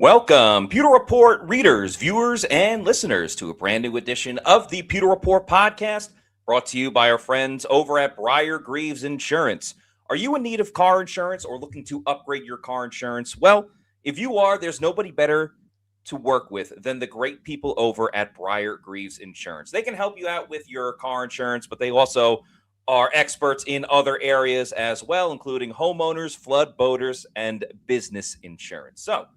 Welcome, Pewter Report readers, viewers, and listeners to a brand new edition of the Pewter Report podcast, brought to you by our friends over at Brier Grieves Insurance. Are you in need of car insurance or looking to upgrade your car insurance? Well, if you are, there's nobody better to work with than the great people over at Brier Grieves Insurance. They can help you out with your car insurance, but they also are experts in other areas as well, including homeowners, flood, boaters, and business insurance. So,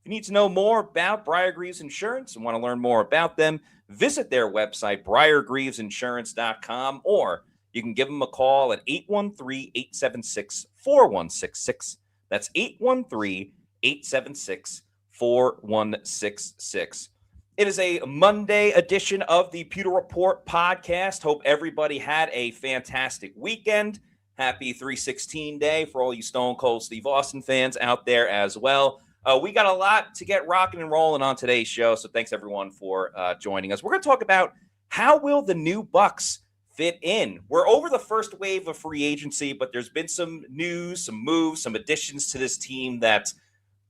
if you need to know more about Brier Grieves Insurance and want to learn more about them, visit their website, briergrievesinsurance.com, or you can give them a call at 813-876-4166. That's 813-876-4166. It is a Monday edition of the Pewter Report podcast. Hope everybody had a fantastic weekend. Happy 316 day for all you Stone Cold Steve Austin fans out there as well. We got a lot to get rocking and rolling on today's show, so thanks everyone for joining us. We're going to talk about how will the new Bucs fit in. We're over the first wave of free agency, but there's been some news, some moves, some additions to this team that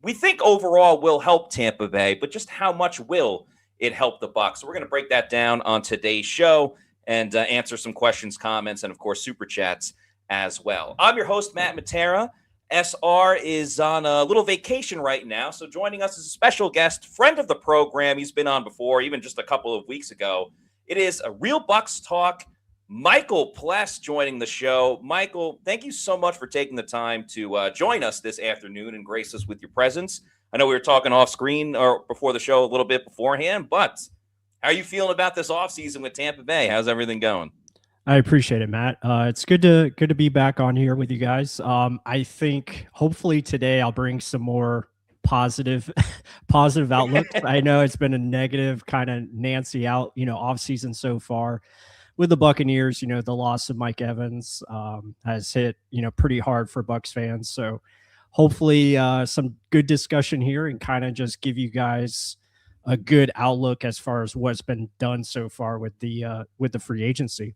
we think overall will help Tampa Bay, but just how much will it help the Bucs? So we're going to break that down on today's show and answer some questions, comments, and of course super chats as well. I'm your host, Matt Matera. SR is on a little vacation right now, so joining us is a special guest, friend of the program. He's been on before, even just a couple of weeks ago. It is a Real Bucs Talk. Michael Pless joining the show. Michael, thank you so much for taking the time to join us this afternoon and grace us with your presence. I know we were talking off screen or before the show a little bit beforehand, but how are you feeling about this offseason with Tampa Bay? How's everything going? I appreciate it, Matt. It's good to be back on here with you guys. I think hopefully today I'll bring some more positive outlooks. I know it's been a negative kind of Nancy out, off season so far with the Buccaneers. The loss of Mike Evans has hit, pretty hard for Bucs fans. So hopefully some good discussion here and kind of just give you guys a good outlook as far as what's been done so far with the free agency.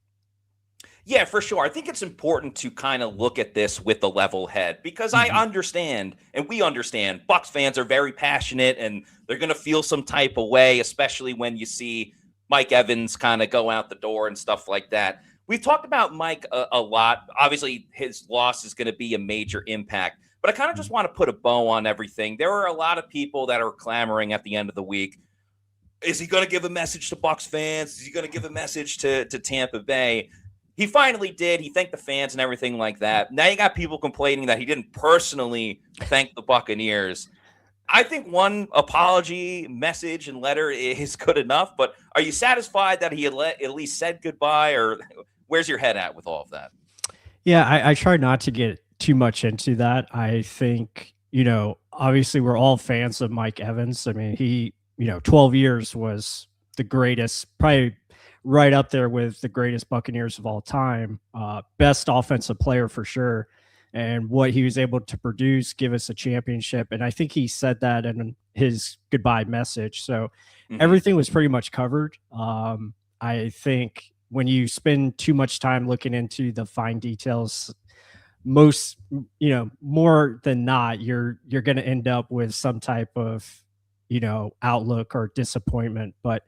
Yeah, for sure. I think it's important to kind of look at this with a level head because I understand and we understand Bucs fans are very passionate and they're going to feel some type of way, especially when you see Mike Evans kind of go out the door and stuff like that. We've talked about Mike a lot. Obviously, his loss is going to be a major impact, but I kind of just want to put a bow on everything. There are a lot of people that are clamoring at the end of the week. Is he going to give a message to Bucs fans? Is he going to give a message to Tampa Bay? He finally did. He thanked the fans and everything like that. Now you got people complaining that he didn't personally thank the Buccaneers. I think one apology message and letter is good enough, but are you satisfied that he had at least said goodbye, or where's your head at with all of that? Yeah, I try not to get too much into that. I think, obviously we're all fans of Mike Evans. I mean, he, 12 years was the greatest, probably right up there with the greatest Buccaneers of all time, best offensive player for sure. And what he was able to produce, give us a championship. And I think he said that in his goodbye message. So everything was pretty much covered. I think when you spend too much time looking into the fine details, more than not, you're going to end up with some type of, outlook or disappointment. But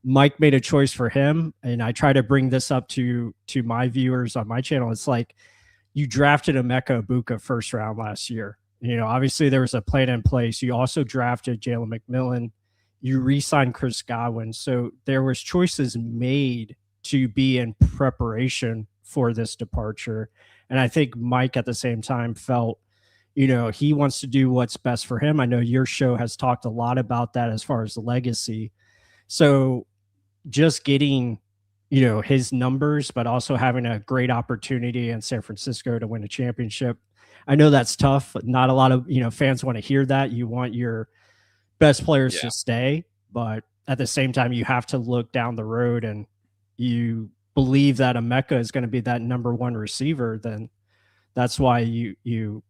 Mike made a choice for him, and I try to bring this up to my viewers on my channel. It's like you drafted Emeka Egbuka first round last year. Obviously there was a plan in place. You also drafted Jalen McMillan. You re-signed Chris Godwin. So there was choices made to be in preparation for this departure. And I think Mike at the same time felt, he wants to do what's best for him. I know your show has talked a lot about that as far as the legacy. So just getting, his numbers, but also having a great opportunity in San Francisco to win a championship. I know that's tough. Not a lot of, fans want to hear that. You want your best players to stay, but at the same time, you have to look down the road and you believe that Emeka is going to be that number one receiver. Then that's why you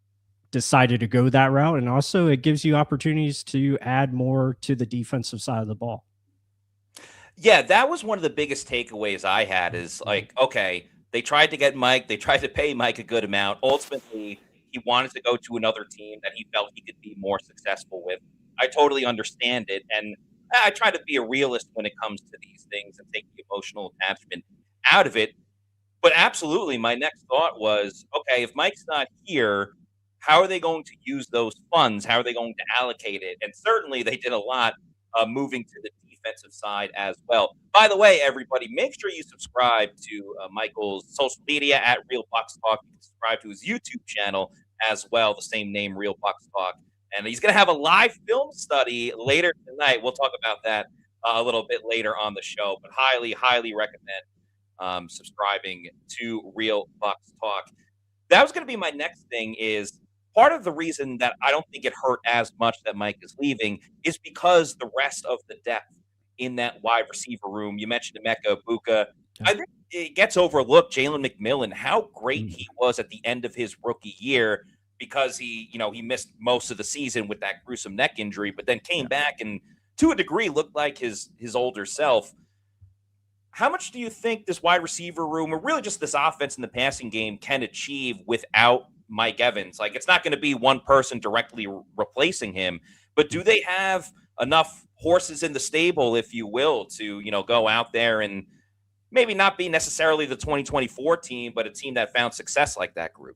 decided to go that route. And also it gives you opportunities to add more to the defensive side of the ball. Yeah, that was one of the biggest takeaways I had is like, okay, they tried to get Mike. They tried to pay Mike a good amount. Ultimately, he wanted to go to another team that he felt he could be more successful with. I totally understand it. And I try to be a realist when it comes to these things and take the emotional attachment out of it. But absolutely, my next thought was, okay, if Mike's not here, how are they going to use those funds? How are they going to allocate it? And certainly they did a lot moving to the defensive side as well. By the way, everybody, make sure you subscribe to Michael's social media at Real Bucs Talk. You can subscribe to his YouTube channel as well, the same name, Real Bucs Talk. And he's going to have a live film study later tonight. We'll talk about that a little bit later on the show, but highly, highly recommend subscribing to Real Bucs Talk. That was going to be my next thing. Is part of the reason that I don't think it hurt as much that Mike is leaving is because the rest of the depth in that wide receiver room. You mentioned Emeka Buka. I think it gets overlooked. Jalen McMillan, how great he was at the end of his rookie year, because he missed most of the season with that gruesome neck injury, but then came back and to a degree looked like his older self. How much do you think this wide receiver room, or really just this offense in the passing game, can achieve without Mike Evans? Like, it's not going to be one person directly replacing him, but do they have enough horses in the stable, if you will, to, go out there and maybe not be necessarily the 2024 team, but a team that found success like that group?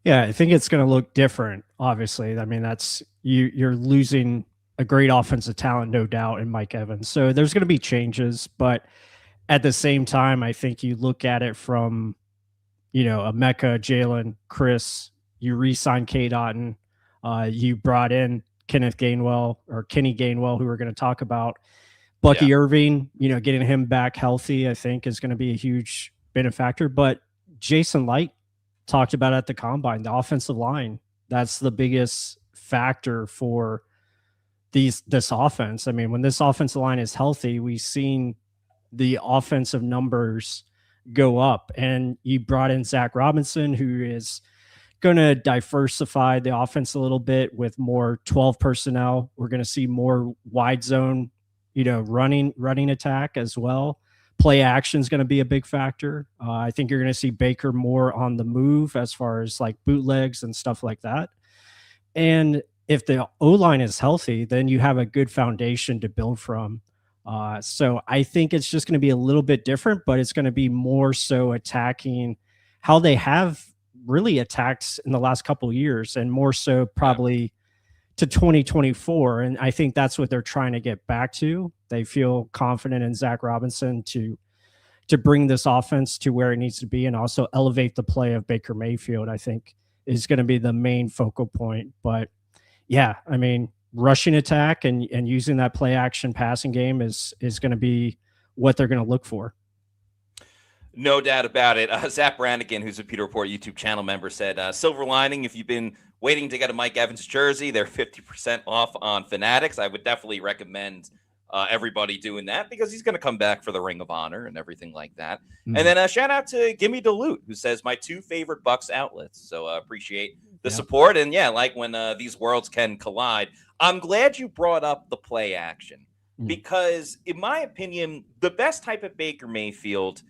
Yeah, I think it's going to look different, obviously. I mean, that's you're losing a great offensive talent, no doubt, in Mike Evans. So there's going to be changes, but at the same time, I think you look at it from, Emeka, Jalen, Chris, you re-signed K. Dotton, you brought in Kenneth Gainwell, or Kenny Gainwell, who we're going to talk about. Bucky Irving, getting him back healthy, I think, is going to be a huge benefactor. But Jason Light talked about at the combine, the offensive line, that's the biggest factor for this offense. I mean, when this offensive line is healthy, we've seen the offensive numbers go up, and you brought in Zach Robinson, who is going to diversify the offense a little bit with more 12 personnel. We're going to see more wide zone, running attack as well. Play action is going to be a big factor. I think you're going to see Baker more on the move as far as like bootlegs and stuff like that. And if the O-line is healthy, then you have a good foundation to build from. So I think it's just going to be a little bit different, but it's going to be more so attacking how they have really attacked in the last couple of years, and more so probably to 2024. And I think that's what they're trying to get back to. They feel confident in Zach Robinson to bring this offense to where it needs to be, and also elevate the play of Baker Mayfield, I think, is going to be the main focal point. But yeah, I mean, rushing attack and using that play action passing game is going to be what they're going to look for. No doubt about it. Zach Brannigan, who's a Pewter Report YouTube channel member, said, silver lining, if you've been waiting to get a Mike Evans jersey, they're 50% off on Fanatics. I would definitely recommend everybody doing that, because he's going to come back for the Ring of Honor and everything like that. Mm-hmm. And then shout out to Gimme Duluth, who says, my two favorite Bucs outlets. So appreciate the support. And like when these worlds can collide. I'm glad you brought up the play action, because in my opinion, the best type of Baker Mayfield,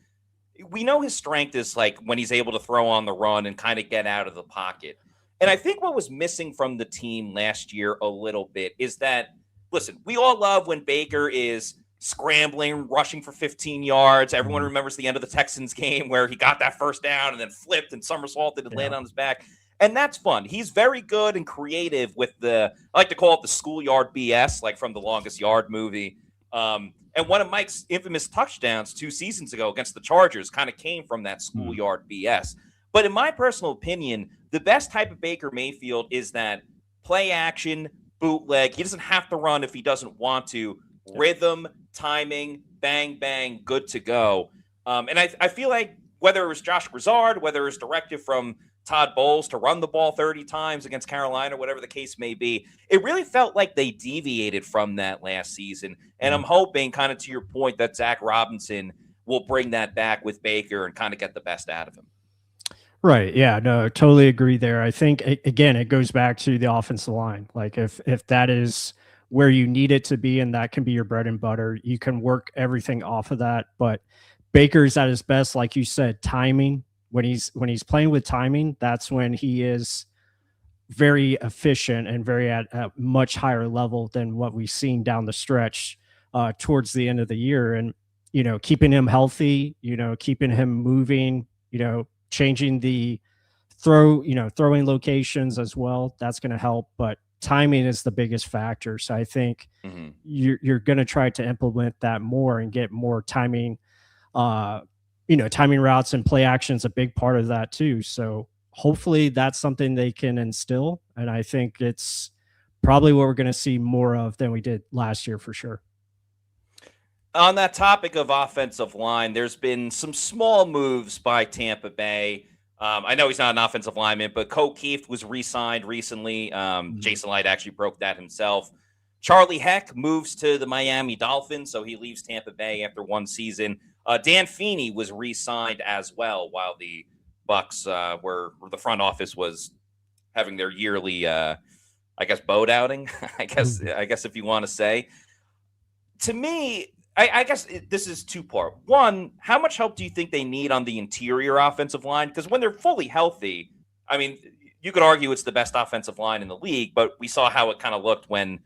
we know his strength is like when he's able to throw on the run and kind of get out of the pocket. And I think what was missing from the team last year a little bit is that, listen, we all love when Baker is scrambling, rushing for 15 yards. Everyone remembers the end of the Texans game where he got that first down and then flipped and somersaulted and landed on his back. And that's fun. He's very good and creative with I like to call it the schoolyard BS, like from the Longest Yard movie. And one of Mike's infamous touchdowns 2 seasons ago against the Chargers kind of came from that schoolyard BS. But in my personal opinion, the best type of Baker Mayfield is that play action, bootleg. He doesn't have to run if he doesn't want to. Rhythm, timing, bang, bang, good to go. And I feel like whether it was Josh Broussard, whether it was directive from Todd Bowles to run the ball 30 times against Carolina, whatever the case may be, it really felt like they deviated from that last season. And I'm hoping, kind of to your point, that Zach Robinson will bring that back with Baker and kind of get the best out of him. Right. Yeah, no, totally agree there. I think, again, it goes back to the offensive line. Like if that is where you need it to be, and that can be your bread and butter, you can work everything off of that. But Baker's at his best, like you said, timing. When he's playing with timing, that's when he is very efficient and very at a much higher level than what we've seen down the stretch towards the end of the year. And, keeping him healthy, keeping him moving, changing the throwing locations as well. That's going to help. But timing is the biggest factor. So I think you're going to try to implement that more and get more timing. Timing routes and play action is a big part of that too. So hopefully that's something they can instill. And I think it's probably what we're going to see more of than we did last year for sure. On that topic of offensive line, there's been some small moves by Tampa Bay. I know he's not an offensive lineman, but O'Keefe was re-signed recently. Jason Light actually broke that himself. Charlie Heck moves to the Miami Dolphins, so he leaves Tampa Bay after one season. Dan Feeney was re-signed as well, while the Bucs were the front office was having their yearly, boat outing. I guess if you want to say. To me, I guess this is two-part. One, how much help do you think they need on the interior offensive line? Because when they're fully healthy, I mean, you could argue it's the best offensive line in the league, but we saw how it kind of looked when,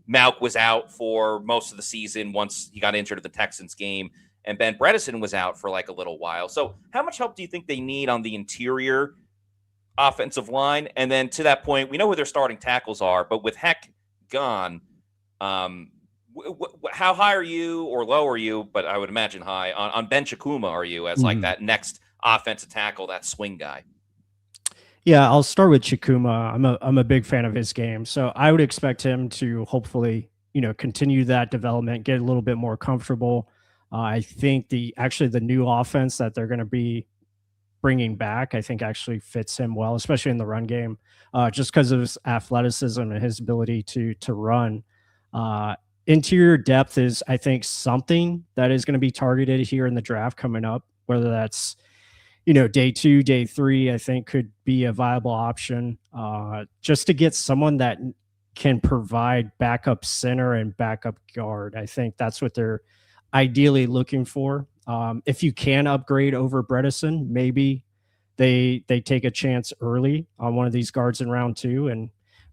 Malk was out for most of the season once he got injured at the Texans game, and Ben Bredesen was out for like a little while. So how much help do you think they need on the interior offensive line? And then to that point, we know who their starting tackles are, but with Heck gone, how high are you or low are you, but I would imagine high, on Ben Chikuma are you as like that next offensive tackle, that swing guy? Yeah, I'll start with Chikuma. I'm a big fan of his game. So I would expect him to hopefully, continue that development, get a little bit more comfortable. I think the new offense that they're going to be bringing back, I think actually fits him well, especially in the run game, just because of his athleticism and his ability to run. Interior depth is, I think, something that is going to be targeted here in the draft coming up, whether that's, day 2, day 3, I think could be a viable option, just to get someone that can provide backup center and backup guard. I think that's what they're ideally looking for. If you can upgrade over Bredesen, maybe they take a chance early on one of these guards in round 2 and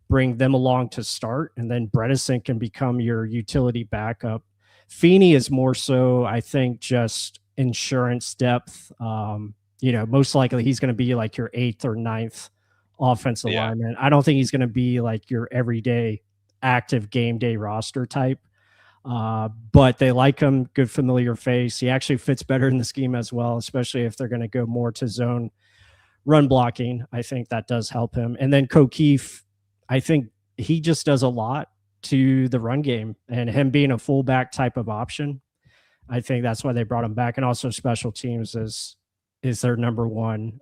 bring them along to start, and then Bredesen can become your utility backup. Feeney is more so, I think, just insurance depth. Most likely he's going to be like your 8th or 9th offensive lineman. I don't think he's going to be like your everyday active game day roster type. But they like him, good familiar face. He actually fits better in the scheme as well, especially if they're going to go more to zone run blocking. I think that does help him. And then O'Keefe, I think he just does a lot to the run game, and him being a fullback type of option, I think that's why they brought him back. And also special teams is their number one,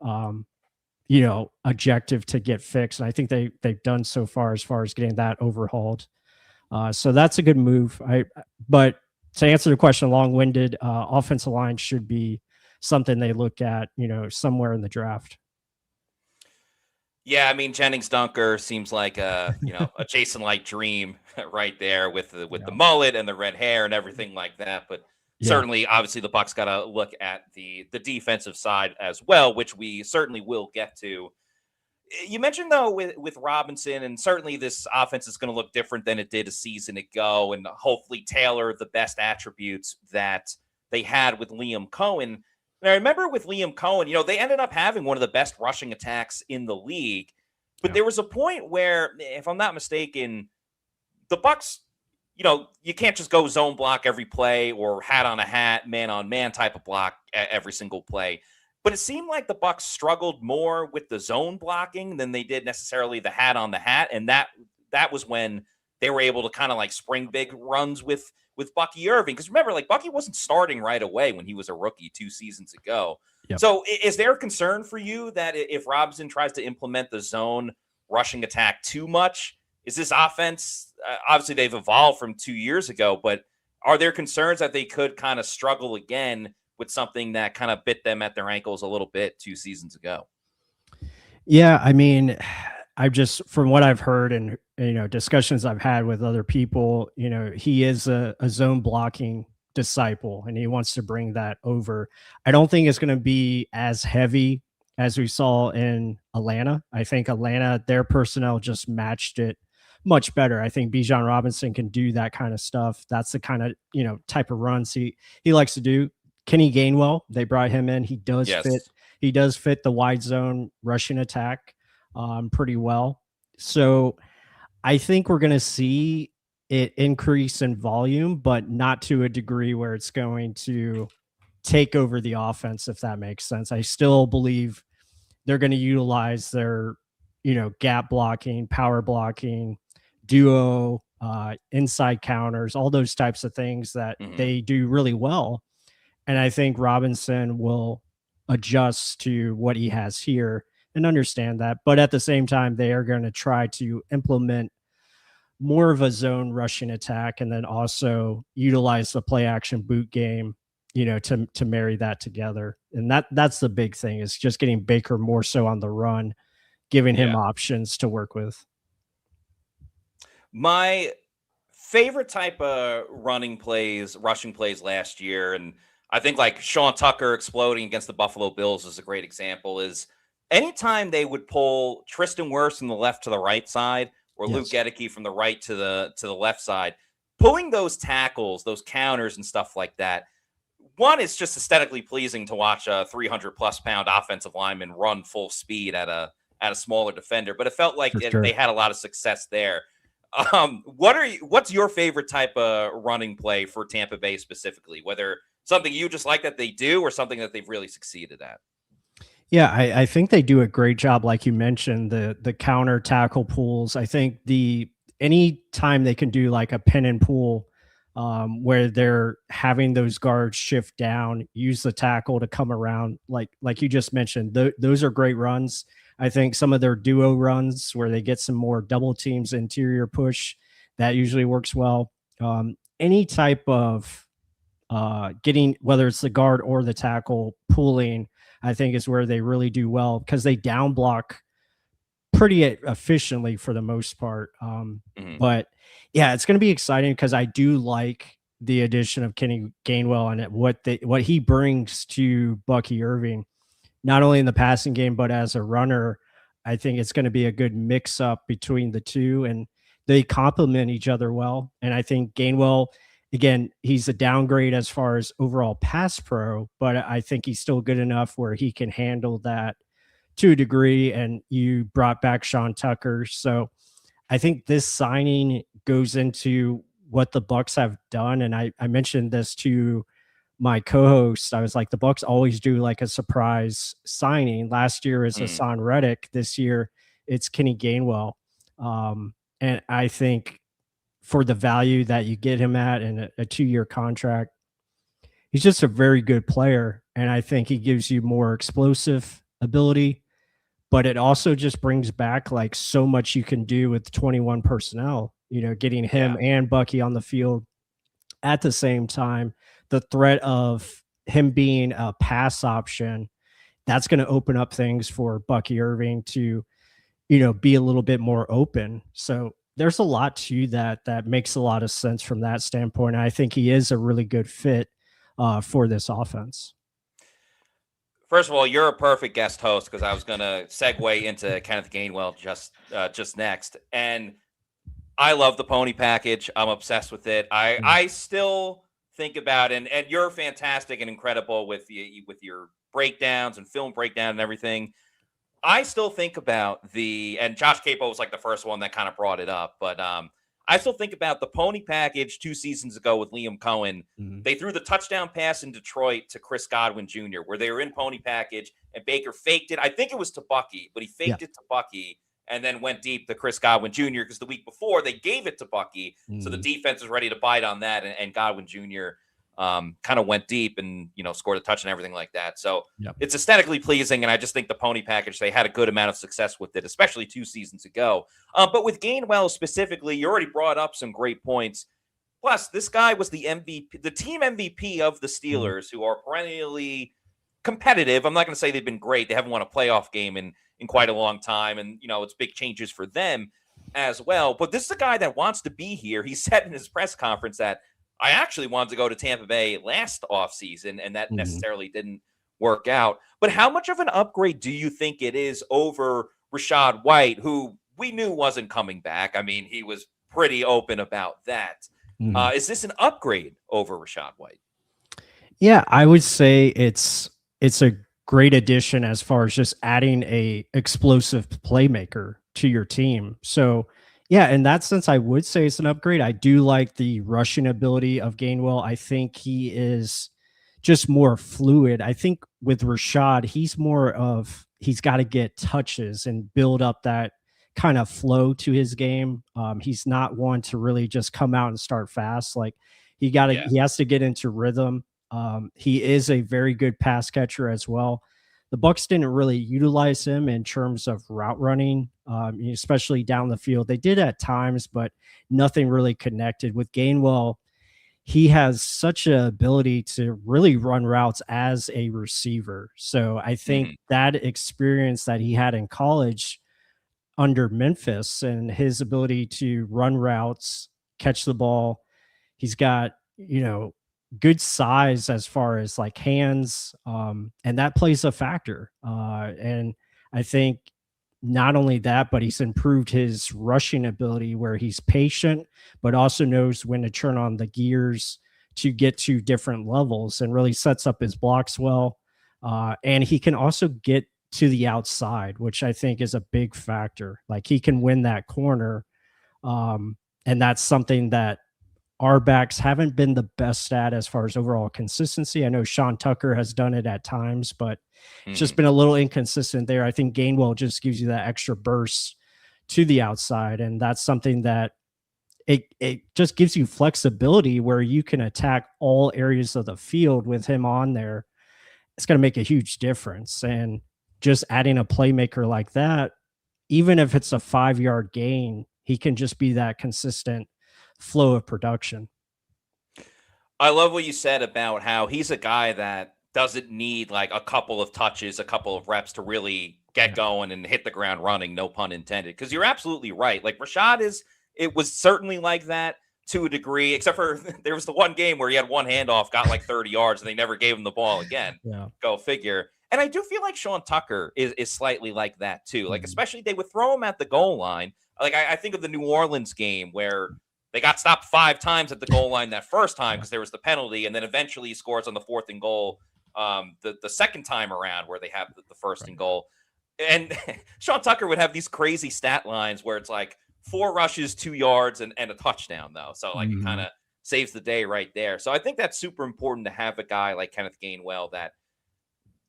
objective to get fixed. And I think they've done so far as getting that overhauled. So that's a good move. But to answer the question, long-winded, offensive line should be something they look at, somewhere in the draft. Yeah, I mean, Jennings Dunker seems like a Jason Light dream right there with the mullet and the red hair and everything like that. But certainly, obviously, the Bucs got to look at the defensive side as well, which we certainly will get to. You mentioned, though, with Robinson, and certainly this offense is going to look different than it did a season ago, and hopefully tailor the best attributes that they had with Liam Cohen. And I remember with Liam Cohen, they ended up having one of the best rushing attacks in the league. But there was a point where, if I'm not mistaken, the Bucs, you can't just go zone block every play or hat on a hat, man on man type of block every single play. But it seemed like the Bucs struggled more with the zone blocking than they did necessarily the hat on the hat. And that was when they were able to kind of like spring big runs with Bucky Irving. Because remember, like, Bucky wasn't starting right away when he was a rookie 2 seasons ago. Yep. So is there a concern for you that if Robinson tries to implement the zone rushing attack too much, is this offense, obviously they've evolved from 2 years ago, but are there concerns that they could kind of struggle again with something that kind of bit them at their ankles a little bit 2 seasons ago? Yeah, I mean, from what I've heard and discussions I've had with other people, he is a zone blocking disciple and he wants to bring that over. I don't think it's going to be as heavy as we saw in Atlanta. I think Atlanta, their personnel just matched it much better. I think Bijan Robinson can do that kind of stuff. That's the kind of, type of runs he likes to do. Kenny Gainwell, they brought him in. He does fit. Yes. He does fit the wide zone rushing attack pretty well. So I think we're going to see it increase in volume, but not to a degree where it's going to take over the offense, if that makes sense. I still believe they're going to utilize their, gap blocking, power blocking, duo, inside counters, all those types of things that they do really well. And I think Robinson will adjust to what he has here and understand that. But at the same time, they are going to try to implement more of a zone rushing attack and then also utilize the play action boot game, to marry that together. And that's the big thing, is just getting Baker more so on the run, giving him options to work with. My favorite type of rushing plays last year, and I think like Sean Tucker exploding against the Buffalo Bills is a great example, is anytime they would pull Tristan Wirfs from the left to the right side or Luke Gedeke from the right to the left side, pulling those tackles, those counters and stuff like that. One, it's just aesthetically pleasing to watch a 300+ pound offensive lineman run full speed at a smaller defender, but it felt like they had a lot of success there. What's your favorite type of running play for Tampa Bay specifically? Whether something you just like that they do or something that they've really succeeded at? Yeah, I think they do a great job. Like you mentioned, the counter tackle pulls. I think any time they can do like a pin and pull, where they're having those guards shift down, use the tackle to come around, like you just mentioned, those are great runs. I think some of their duo runs where they get some more double teams, interior push, that usually works well. Any type of getting, whether it's the guard or the tackle pulling, I think is where they really do well, because they down block pretty efficiently for the most part. But yeah, it's going to be exciting because I do like the addition of Kenny Gainwell and what he brings to Bucky Irving, not only in the passing game, but as a runner. I think it's going to be a good mix up between the two, and they complement each other well. And I think Gainwell, again, he's a downgrade as far as overall pass pro, but I think he's still good enough where he can handle that to a degree. And you brought back Sean Tucker. So I think this signing goes into what the Bucs have done. And I mentioned this to my co-host. I was like, the Bucs always do like a surprise signing. Last year is Hassan Reddick. This year it's Kenny Gainwell. And I think for the value that you get him at in a 2-year contract, he's just a very good player. And I think he gives you more explosive ability, but it also just brings back like so much you can do with 21 personnel, getting him and Bucky on the field at the same time. The threat of him being a pass option, that's going to open up things for Bucky Irving to, be a little bit more open. So there's a lot to that makes a lot of sense from that standpoint. I think he is a really good fit for this offense. First of all, you're a perfect guest host, because I was going to segue into Kenneth Gainwell just next. And I love the pony package. I'm obsessed with it. I still think about, and you're fantastic and incredible with your breakdowns and film breakdown and everything. I still think about and Josh Capo was like the first one that kind of brought it up, but I still think about the pony package 2 seasons ago with Liam Cohen. They threw the touchdown pass in Detroit to Chris Godwin Jr., where they were in pony package and Baker faked it. I think it was to Bucky, but he faked it to Bucky and then went deep to Chris Godwin Jr., because the week before they gave it to Bucky. So the defense was ready to bite on that, and Godwin Jr. Kind of went deep and, scored a touch and everything like that. So it's aesthetically pleasing. And I just think the pony package, they had a good amount of success with it, especially 2 seasons ago. But with Gainwell specifically, you already brought up some great points. Plus, this guy was the MVP, the team MVP of the Steelers, who are perennially competitive. I'm not going to say they've been great. They haven't won a playoff game in quite a long time. And, it's big changes for them as well. But this is a guy that wants to be here. He said in his press conference that I actually wanted to go to Tampa Bay last offseason, and that necessarily didn't work out. But how much of an upgrade do you think it is over Rashad White, who we knew wasn't coming back? I mean, he was pretty open about that. Is this an upgrade over Rashad White? Yeah, I would say it's a great addition as far as just adding a explosive playmaker to your team. So yeah, in that sense, I would say it's an upgrade. I do like the rushing ability of Gainwell. I think he is just more fluid. I think with Rashad, he's got to get touches and build up that kind of flow to his game. He's not one to really just come out and start fast. Like he has to get into rhythm. He is a very good pass catcher as well. The Bucs didn't really utilize him in terms of route running, especially down the field. They did at times, but nothing really connected. With Gainwell, he has such an ability to really run routes as a receiver. So I think that experience that he had in college under Memphis and his ability to run routes, catch the ball, he's got, good size as far as like hands, and that plays a factor. And I think not only that, but he's improved his rushing ability where he's patient, but also knows when to turn on the gears to get to different levels and really sets up his blocks well. And he can also get to the outside, which I think is a big factor. Like he can win that corner. And that's something that our backs haven't been the best at as far as overall consistency. I know Sean Tucker has done it at times, but it's just been a little inconsistent there. I think Gainwell just gives you that extra burst to the outside, and that's something that it just gives you flexibility where you can attack all areas of the field with him on there. It's going to make a huge difference. And just adding a playmaker like that, even if it's a 5-yard gain, he can just be that consistent flow of production. I love what you said about how he's a guy that doesn't need like a couple of touches, a couple of reps to really get going and hit the ground running, no pun intended. Because you're absolutely right. Like Rashad it was certainly like that to a degree, except for there was the one game where he had one handoff, got like 30 yards, and they never gave him the ball again. Go figure. And I do feel like Sean Tucker is slightly like that too. Like, especially they would throw him at the goal line. Like I think of the New Orleans game where they got stopped 5 times at the goal line that first time because there was the penalty, and then eventually he scores on the 4th and goal the second time around where they have the first and goal. And Sean Tucker would have these crazy stat lines where it's like 4 rushes, 2 yards, and a touchdown, though. So, like, it kind of saves the day right there. So I think that's super important to have a guy like Kenneth Gainwell that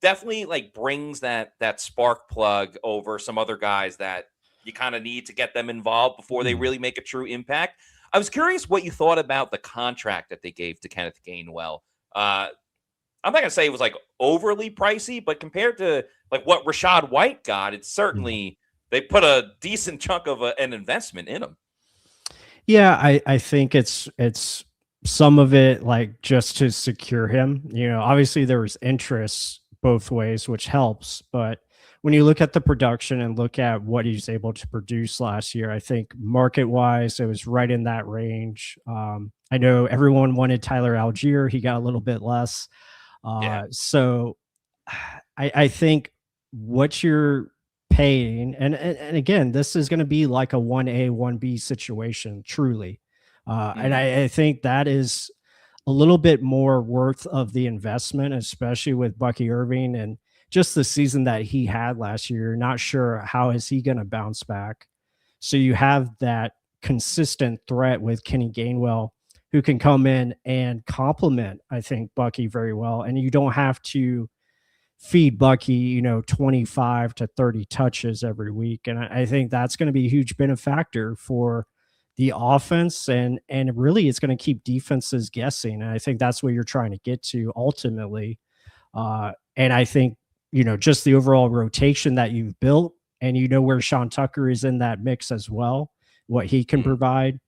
definitely, like, brings that spark plug over some other guys that you kind of need to get them involved before they really make a true impact. I was curious what you thought about the contract that they gave to Kenneth Gainwell. I'm not going to say it was like overly pricey, but compared to like what Rashad White got, it's certainly they put a decent chunk of an investment in him. Yeah, I think it's some of it like just to secure him. Obviously there was interest both ways, which helps, but when you look at the production and look at what he's able to produce last year, I think market-wise, it was right in that range. I know everyone wanted Tyler Algier. He got a little bit less. So I think what you're paying, and again, this is going to be like a 1A, 1B situation, truly. And I think that is a little bit more worth of the investment, especially with Bucky Irving and just the season that he had last year. Not sure how is he going to bounce back. So you have that consistent threat with Kenny Gainwell, who can come in and complement, I think, Bucky very well. And you don't have to feed Bucky, 25 to 30 touches every week. And I think that's going to be a huge benefactor for the offense. And really it's going to keep defenses guessing. And I think that's what you're trying to get to ultimately. And I think, just the overall rotation that you've built, and where Sean Tucker is in that mix as well, what he can provide.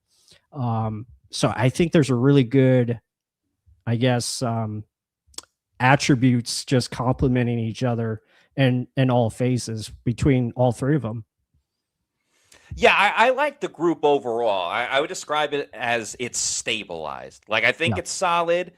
So I think there's a really good, I guess, attributes just complementing each other in all phases between all 3 of them. Yeah, I like the group overall. I would describe it as it's stabilized. Like, I think it's solid.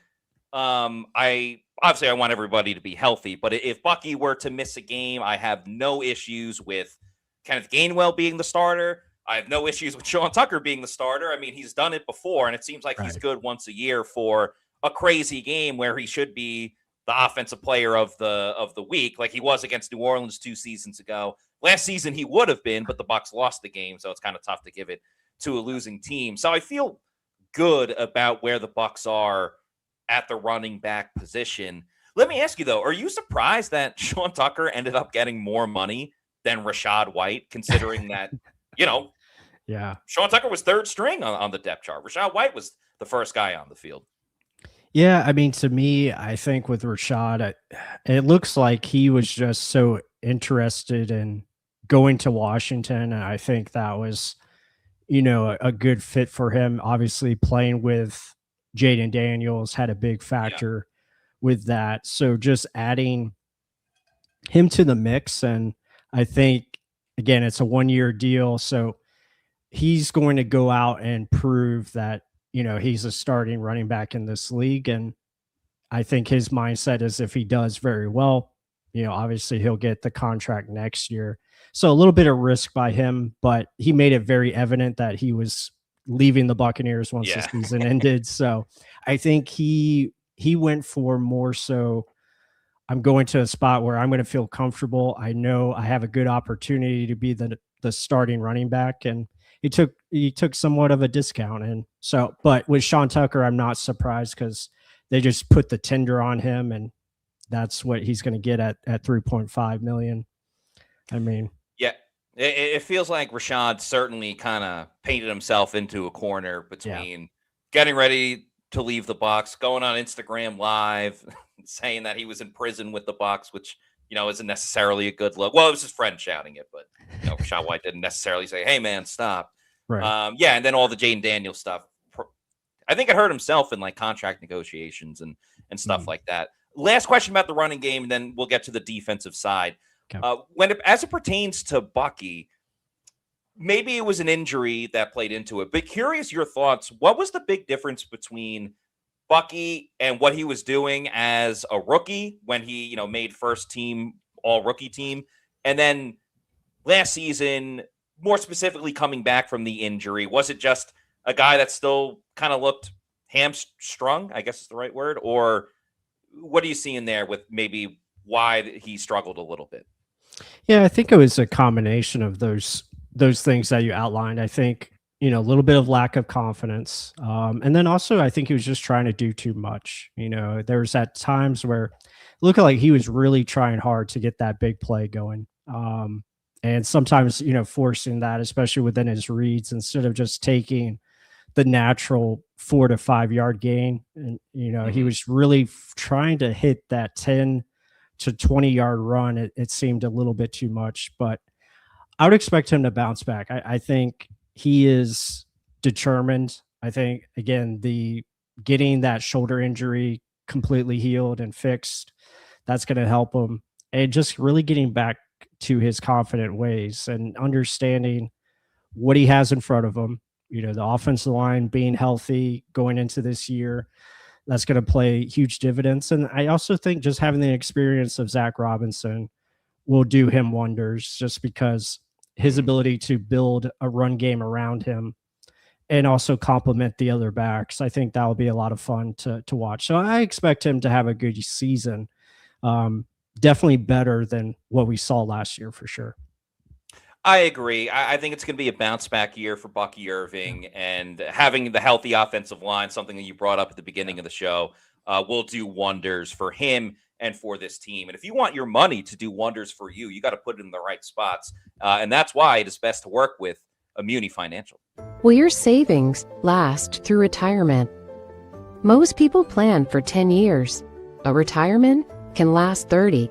I obviously I want everybody to be healthy, but if Bucky were to miss a game, I have no issues with Kenneth Gainwell being the starter. I have no issues with Sean Tucker being the starter. I mean, he's done it before, and it seems like he's good once a year for a crazy game where he should be the offensive player of the week, like he was against New Orleans 2 seasons ago. Last season he would have been, but the Bucs lost the game, so it's kind of tough to give it to a losing team. So I feel good about where the Bucs are at the running back position. Let me ask you though, are you surprised that Sean Tucker ended up getting more money than Rashad White, considering that, yeah, Sean Tucker was third string on the depth chart. Rashad White was the first guy on the field. Yeah, I mean, to me, I think with Rashad, it looks like he was just so interested in going to Washington, and I think that was, a good fit for him. Obviously, playing with Jaden Daniels had a big factor with that. So just adding him to the mix, and I think, again, it's a 1-year deal, so he's going to go out and prove that, he's a starting running back in this league. And I think his mindset is if he does very well, obviously he'll get the contract next year. So a little bit of risk by him, but he made it very evident that he was leaving the Buccaneers once the season ended. So I think he went for more so, I'm going to a spot where I'm going to feel comfortable. I know I have a good opportunity to be the starting running back, and he took somewhat of a discount. And so, but with Sean Tucker, I'm not surprised because they just put the tender on him, and that's what he's going to get at $3.5 million. I mean, yeah, it feels like Rashad certainly kind of painted himself into a corner between getting ready to leave the Bucs, going on Instagram Live, saying that he was in prison with the Bucs, which isn't necessarily a good look. Well, it was his friend shouting it, but Rashad White didn't necessarily say, "Hey, man, stop." right? And then all the Jaden Daniels stuff. I think it hurt himself in like contract negotiations and stuff like that. Last question about the running game, and then we'll get to the defensive side. Okay. As it pertains to Bucky, maybe it was an injury that played into it, but curious your thoughts. What was the big difference between Bucky and what he was doing as a rookie when he, made first team all rookie team, and then last season, more specifically coming back from the injury? Was it just a guy that still kind of looked hamstrung, I guess is the right word, or what are you seeing there with maybe why he struggled a little bit? Yeah, I think it was a combination of those things that you outlined. I think, a little bit of lack of confidence. And then also I think he was just trying to do too much. There was at times where it looked like he was really trying hard to get that big play going. And sometimes, forcing that, especially within his reads, instead of just taking the natural 4 to 5 yard gain. And, he was really trying to hit that 10 to 20 yard run. It seemed a little bit too much, but I would expect him to bounce back. I think he is determined. I think, again, getting that shoulder injury completely healed and fixed, that's going to help him. And just really getting back to his confident ways and understanding what he has in front of him. The offensive line being healthy going into this year, that's going to play huge dividends. And I also think just having the experience of Zach Robinson will do him wonders, just because his ability to build a run game around him and also complement the other backs, I think that will be a lot of fun to watch. So I expect him to have a good season. Definitely better than what we saw last year for sure. I agree. I think it's going to be a bounce back year for Bucky Irving, and having the healthy offensive line, something that you brought up at the beginning of the show, will do wonders for him and for this team. And if you want your money to do wonders for you, you got to put it in the right spots. And that's why it is best to work with Amuni Financial. Will your savings last through retirement? Most people plan for 10 years. A retirement can last 30.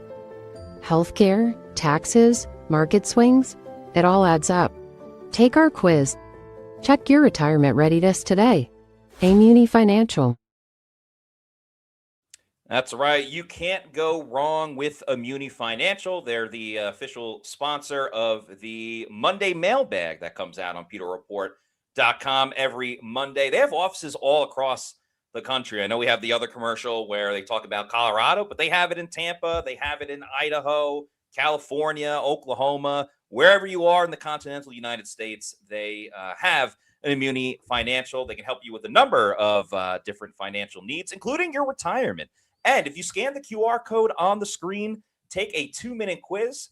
Healthcare, taxes, market swings, it all adds up. Take our quiz. Check your retirement readiness today. Amuni Financial. That's right. You can't go wrong with Amuni Financial. They're the official sponsor of the Monday mailbag that comes out on PewterReport.com every Monday. They have offices all across the country. I know we have the other commercial where they talk about Colorado, but they have it in Tampa. They have it in Idaho, California, Oklahoma, wherever you are in the continental United States. They have an Amuni Financial. They can help you with a number of different financial needs, including your retirement. And if you scan the QR code on the screen, take a 2-minute quiz.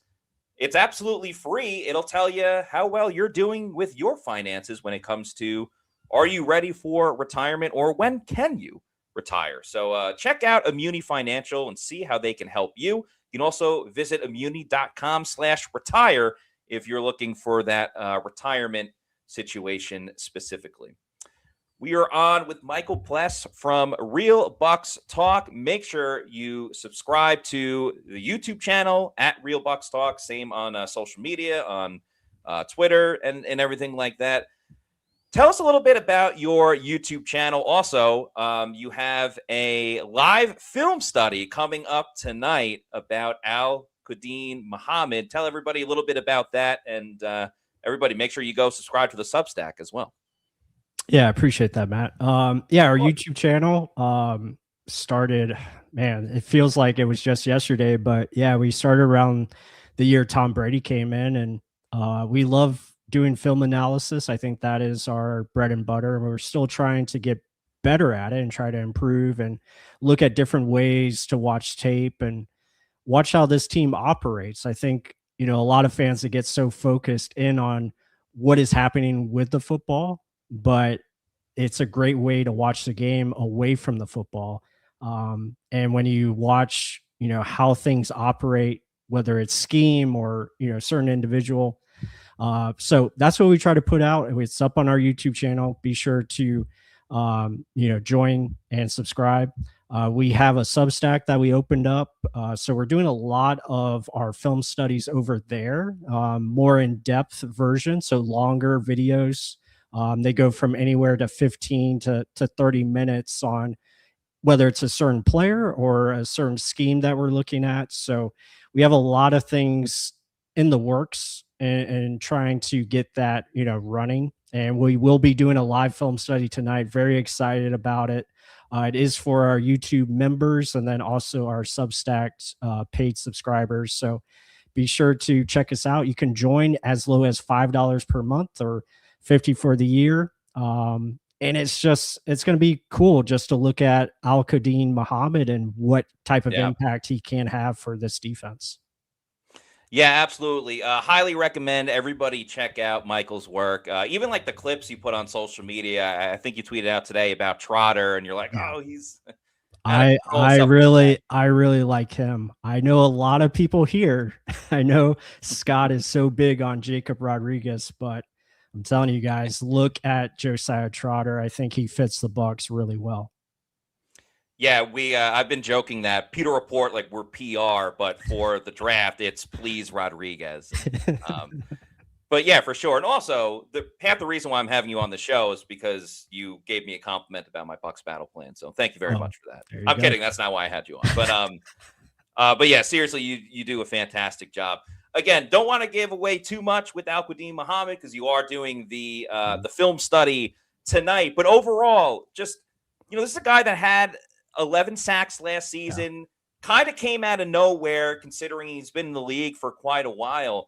It's absolutely free. It'll tell you how well you're doing with your finances when it comes to, are you ready for retirement, or when can you retire? So check out Amuni Financial and see how they can help you. You can also visit amuni.com/retire if you're looking for that retirement situation specifically. We are on with Michael Pless from Real Bucs Talk. Make sure you subscribe to the YouTube channel at Real Bucs Talk. Same on social media, on Twitter and everything like that. Tell us a little bit about your YouTube channel. Also, you have a live film study coming up tonight about Al-Quadin Muhammad. Tell everybody a little bit about that, and everybody make sure you go subscribe to the Substack as well. Yeah, I appreciate that, Matt. Yeah, our YouTube channel started, man, it feels like it was just yesterday, but yeah, we started around the year Tom Brady came in, and we love doing film analysis. I think that is our bread and butter, and we're still trying to get better at it and try to improve and look at different ways to watch tape and watch how this team operates. I think, a lot of fans that get so focused in on what is happening with the football, but it's a great way to watch the game away from the football. And when you watch, how things operate, whether it's scheme or, certain individual. So that's what we try to put out. It's up on our YouTube channel. Be sure to, join and subscribe. We have a Substack that we opened up. So we're doing a lot of our film studies over there, more in-depth version. So longer videos. They go from anywhere to 15 to 30 minutes on whether it's a certain player or a certain scheme that we're looking at. So we have a lot of things in the works and trying to get that, running. And we will be doing a live film study tonight. Very excited about it. It is for our YouTube members and then also our Substack paid subscribers. So be sure to check us out. You can join as low as $5 per month or $50 for the year. And it's going to be cool just to look at Al-Quadin Muhammad and what type of impact he can have for this defense. Yeah, absolutely. Highly recommend everybody check out Michael's work. Even like the clips you put on social media. I think you tweeted out today about Trotter, and you're like, oh, he's. I really like him. I know a lot of people here. I know Scott is so big on Jacob Rodriguez, but I'm telling you guys, look at Josiah Trotter. I think he fits the Bucs really well. Yeah, I've been joking that Pewter Report, like we're PR, but for the draft, it's please Rodriguez. But yeah, for sure. And also, half the reason why I'm having you on the show is because you gave me a compliment about my Bucs battle plan. So thank you very much for that. I'm kidding. That's not why I had you on. But yeah, seriously, you do a fantastic job. Again, don't want to give away too much with Al-Quadin Muhammad because you are doing the film study tonight. But overall, just, this is a guy that had 11 sacks last season, kind of came out of nowhere considering he's been in the league for quite a while.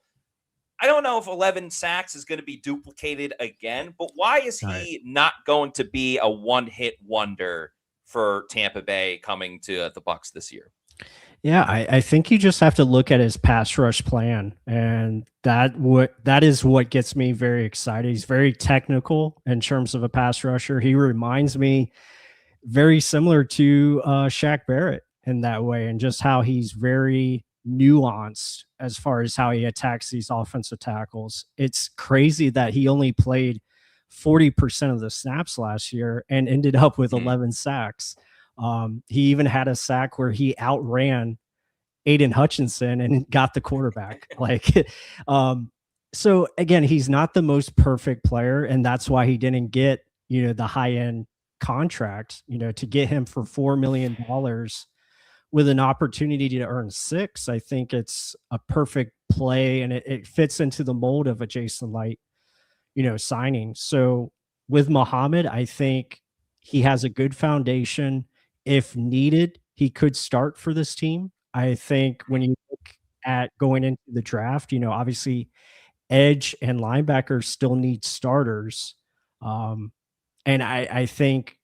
I don't know if 11 sacks is going to be duplicated again, but why is he not going to be a one-hit wonder for Tampa Bay coming to the Bucs this year? Yeah, I think you just have to look at his pass rush plan, and that is what gets me very excited. He's very technical in terms of a pass rusher. He reminds me very similar to Shaq Barrett in that way, and just how he's very nuanced as far as how he attacks these offensive tackles. It's crazy that he only played 40% of the snaps last year and ended up with 11 sacks. He even had a sack where he outran Aiden Hutchinson and got the quarterback. So again, he's not the most perfect player, and that's why he didn't get, the high-end contract, to get him for $4 million with an opportunity to earn $6 million. I think it's a perfect play, and it fits into the mold of a Jason Light, signing. So with Muhammad, I think he has a good foundation. If needed, he could start for this team. I think when you look at going into the draft, obviously edge and linebackers still need starters. And I think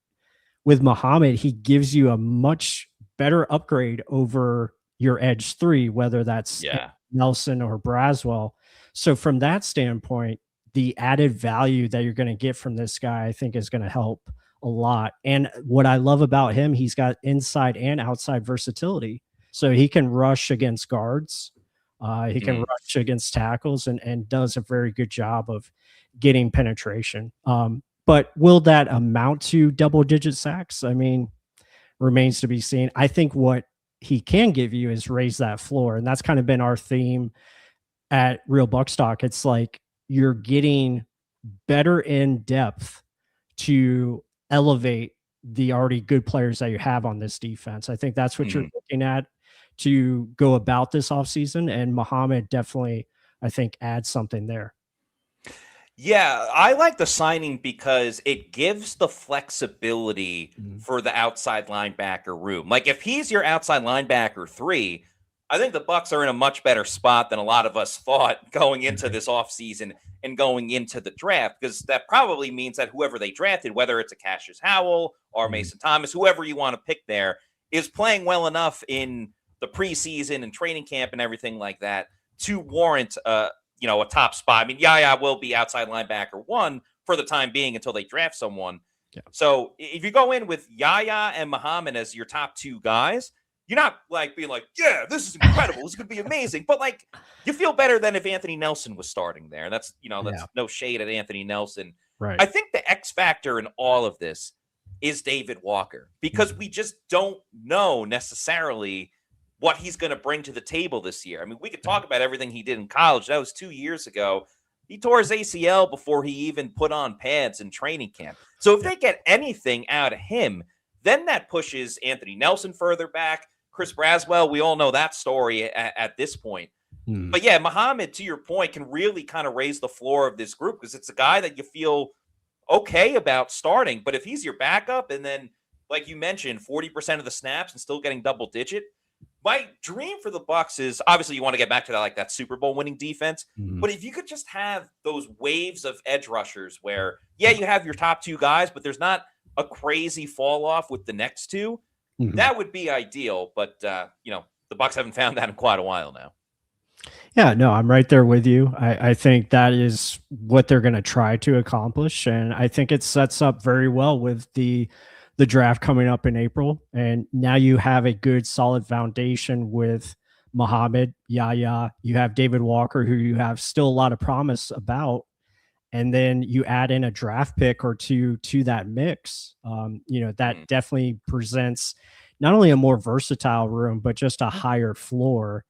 with Muhammad, he gives you a much better upgrade over your edge 3, whether that's Nelson or Braswell. So from that standpoint, the added value that you're going to get from this guy, I think, is going to help a lot. And what I love about him, he's got inside and outside versatility. So he can rush against guards. He can rush against tackles and does a very good job of getting penetration. But will that amount to double-digit sacks? I mean, remains to be seen. I think what he can give you is raise that floor. And that's kind of been our theme at Real Buckstock. It's like you're getting better in depth to elevate the already good players that you have on this defense. I think that's what you're looking at to go about this offseason. And Muhammad definitely, I think, adds something there. Yeah, I like the signing because it gives the flexibility for the outside linebacker room. Like if he's your outside linebacker 3, I think the Bucs are in a much better spot than a lot of us thought going into this offseason and going into the draft, because that probably means that whoever they drafted, whether it's a Cassius Howell or Mason Thomas, whoever you want to pick there, is playing well enough in the preseason and training camp and everything like that to warrant a top spot. I mean, Yaya will be outside linebacker 1 for the time being until they draft someone. Yeah. So if you go in with Yaya and Muhammad as your top 2 guys, you're not like being like, yeah, this is incredible. This is going to be amazing. But like, you feel better than if Anthony Nelson was starting there. That's no shade at Anthony Nelson. Right. I think the X factor in all of this is David Walker, because we just don't know necessarily what he's going to bring to the table this year. I mean, we could talk about everything he did in college. That was 2 years ago. He tore his ACL before he even put on pads in training camp. So if they get anything out of him, then that pushes Anthony Nelson further back. Chris Braswell, we all know that story at this point. But yeah, Muhammad, to your point, can really kind of raise the floor of this group because it's a guy that you feel okay about starting. But if he's your backup and then, like you mentioned, 40% of the snaps and still getting double digit, my dream for the Bucs is obviously you want to get back to that Super Bowl winning defense. But if you could just have those waves of edge rushers where, you have your top 2 guys, but there's not a crazy fall off with the next 2, that would be ideal. But, the Bucs haven't found that in quite a while now. Yeah, no, I'm right there with you. I think that is what they're going to try to accomplish. And I think it sets up very well with the draft coming up in April. And now you have a good solid foundation with Muhammad, Yaya. You have David Walker, who you have still a lot of promise about. And then you add in a draft pick or 2 to that mix. That definitely presents not only a more versatile room, but just a higher floor.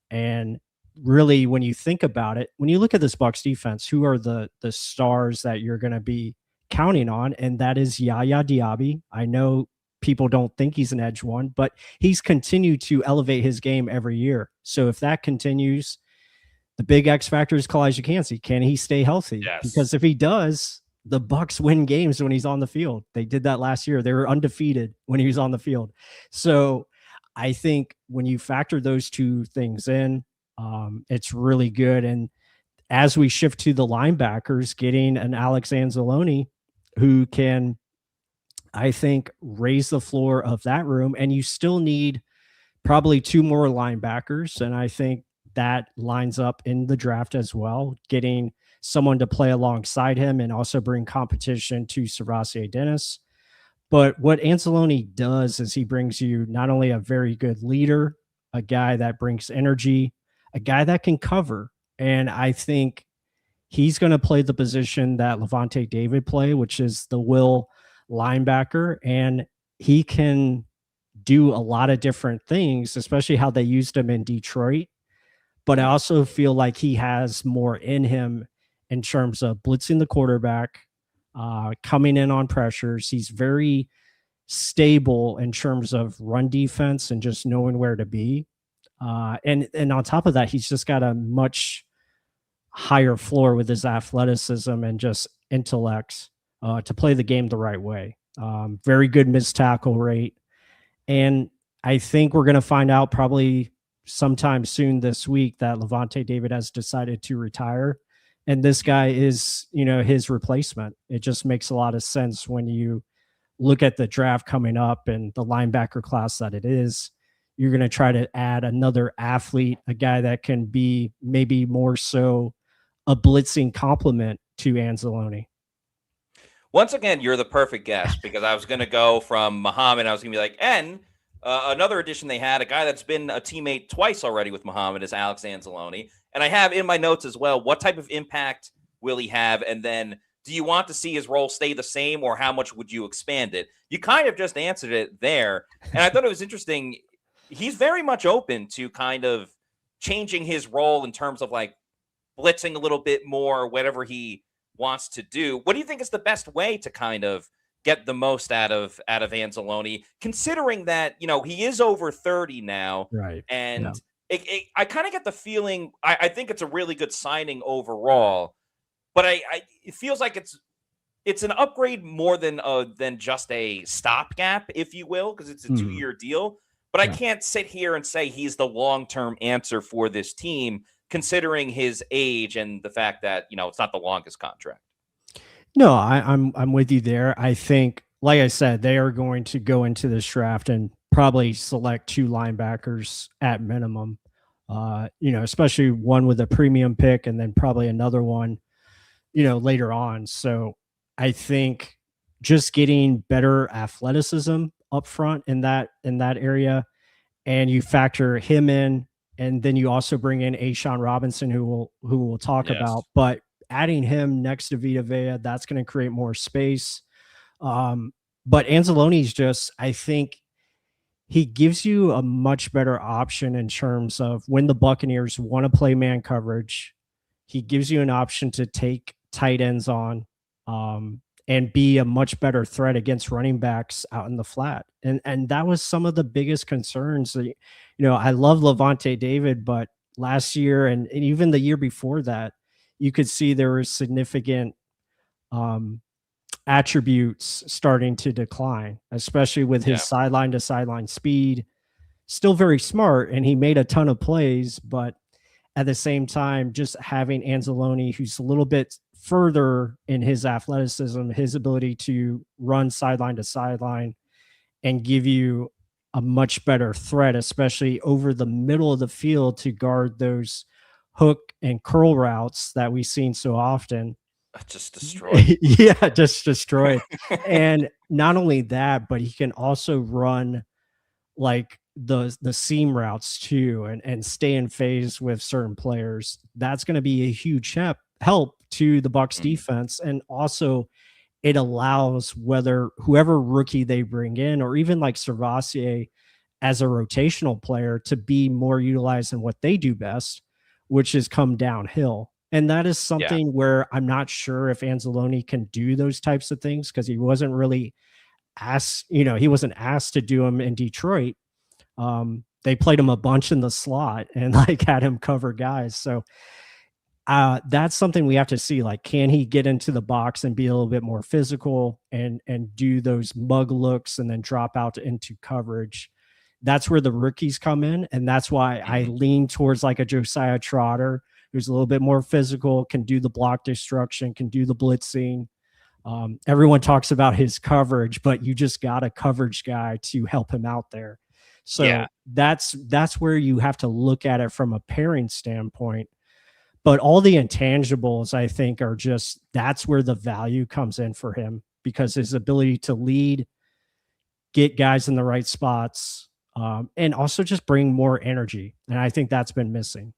And really, when you think about it, when you look at this Bucs defense, who are the stars that you're going to be counting on? And that is Yaya Diaby. I know people don't think he's an edge 1, but he's continued to elevate his game every year. So if that continues, the big X factor is Kalijah Cansey. Can he stay healthy? Yes. Because if he does, the Bucs win games when he's on the field. They did that last year. They were undefeated when he was on the field. So I think when you factor those 2 things in, it's really good. And as we shift to the linebackers, getting an Alex Anzalone who can, I think, raise the floor of that room. And you still need probably 2 more linebackers. And I think that lines up in the draft as well, getting someone to play alongside him and also bring competition to Sarasier Dennis. But what Anzalone does is he brings you not only a very good leader, a guy that brings energy, a guy that can cover. And I think he's going to play the position that Levante David play, which is the will linebacker. And he can do a lot of different things, especially how they used him in Detroit. But I also feel like he has more in him in terms of blitzing the quarterback, coming in on pressures. He's very stable in terms of run defense and just knowing where to be. And on top of that, he's just got a much higher floor with his athleticism and just intellect to play the game the right way. Very good missed tackle rate. And I think we're going to find out probably sometime soon this week that Levante David has decided to retire. And this guy is, his replacement. It just makes a lot of sense when you look at the draft coming up and the linebacker class that it is. You're going to try to add another athlete, a guy that can be maybe more so a blitzing complement to Anzalone. Once again, you're the perfect guest because I was going to go from Muhammad. I was going to be like, and another addition they had, a guy that's been a teammate twice already with Muhammad is Alex Anzalone. And I have in my notes as well, what type of impact will he have? And then do you want to see his role stay the same or how much would you expand it? You kind of just answered it there. And I thought it was interesting. He's very much open to kind of changing his role in terms of like blitzing a little bit more, whatever he wants to do. What do you think is the best way to kind of get the most out of Anzalone, considering that, he is over 30 now. Right. And I kind of get the feeling, I think it's a really good signing overall, but it feels like it's an upgrade more than just a stopgap, if you will, because it's a 2-year deal. But I can't sit here and say he's the long-term answer for this team, considering his age and the fact that, it's not the longest contract. No, I'm with you there. I think, like I said, they are going to go into this draft and probably select 2 linebackers at minimum, especially one with a premium pick and then probably another one, later on. So I think just getting better athleticism up front in that area, and you factor him in, and then you also bring in Ashawn Robinson, who we'll talk about, but adding him next to Vita Vea, that's going to create more space. But Anzalone's just, I think he gives you a much better option in terms of when the Buccaneers want to play man coverage. He gives you an option to take tight ends on, and be a much better threat against running backs out in the flat. And that was some of the biggest concerns. I love Levante David, but last year and even the year before that, you could see there were significant attributes starting to decline, especially with his sideline to sideline speed. Still very smart, and he made a ton of plays, but at the same time, just having Anzalone, who's a little bit further in his athleticism, his ability to run sideline to sideline and give you a much better threat, especially over the middle of the field to guard those hook and curl routes that we've seen so often. Just destroyed. Just destroyed. And not only that, but he can also run like the seam routes too, and stay in phase with certain players. That's going to be a huge help to the Bucs defense. And also it allows whoever rookie they bring in, or even like Servassier as a rotational player, to be more utilized in what they do best, which is come downhill. And that is something where I'm not sure if Anzalone can do those types of things, because he wasn't really asked, he wasn't asked to do them in Detroit. They played him a bunch in the slot and like had him cover guys. So that's something we have to see. Like, can he get into the box and be a little bit more physical and do those mug looks and then drop out into coverage? That's where the rookies come in. And that's why I lean towards like a Josiah Trotter, who's a little bit more physical, can do the block destruction, can do the blitzing. Everyone talks about his coverage, but you just got a coverage guy to help him out there. So that's where you have to look at it from a pairing standpoint. But all the intangibles, I think, that's where the value comes in for him, because his ability to lead, get guys in the right spots, and also just bring more energy. And I think that's been missing.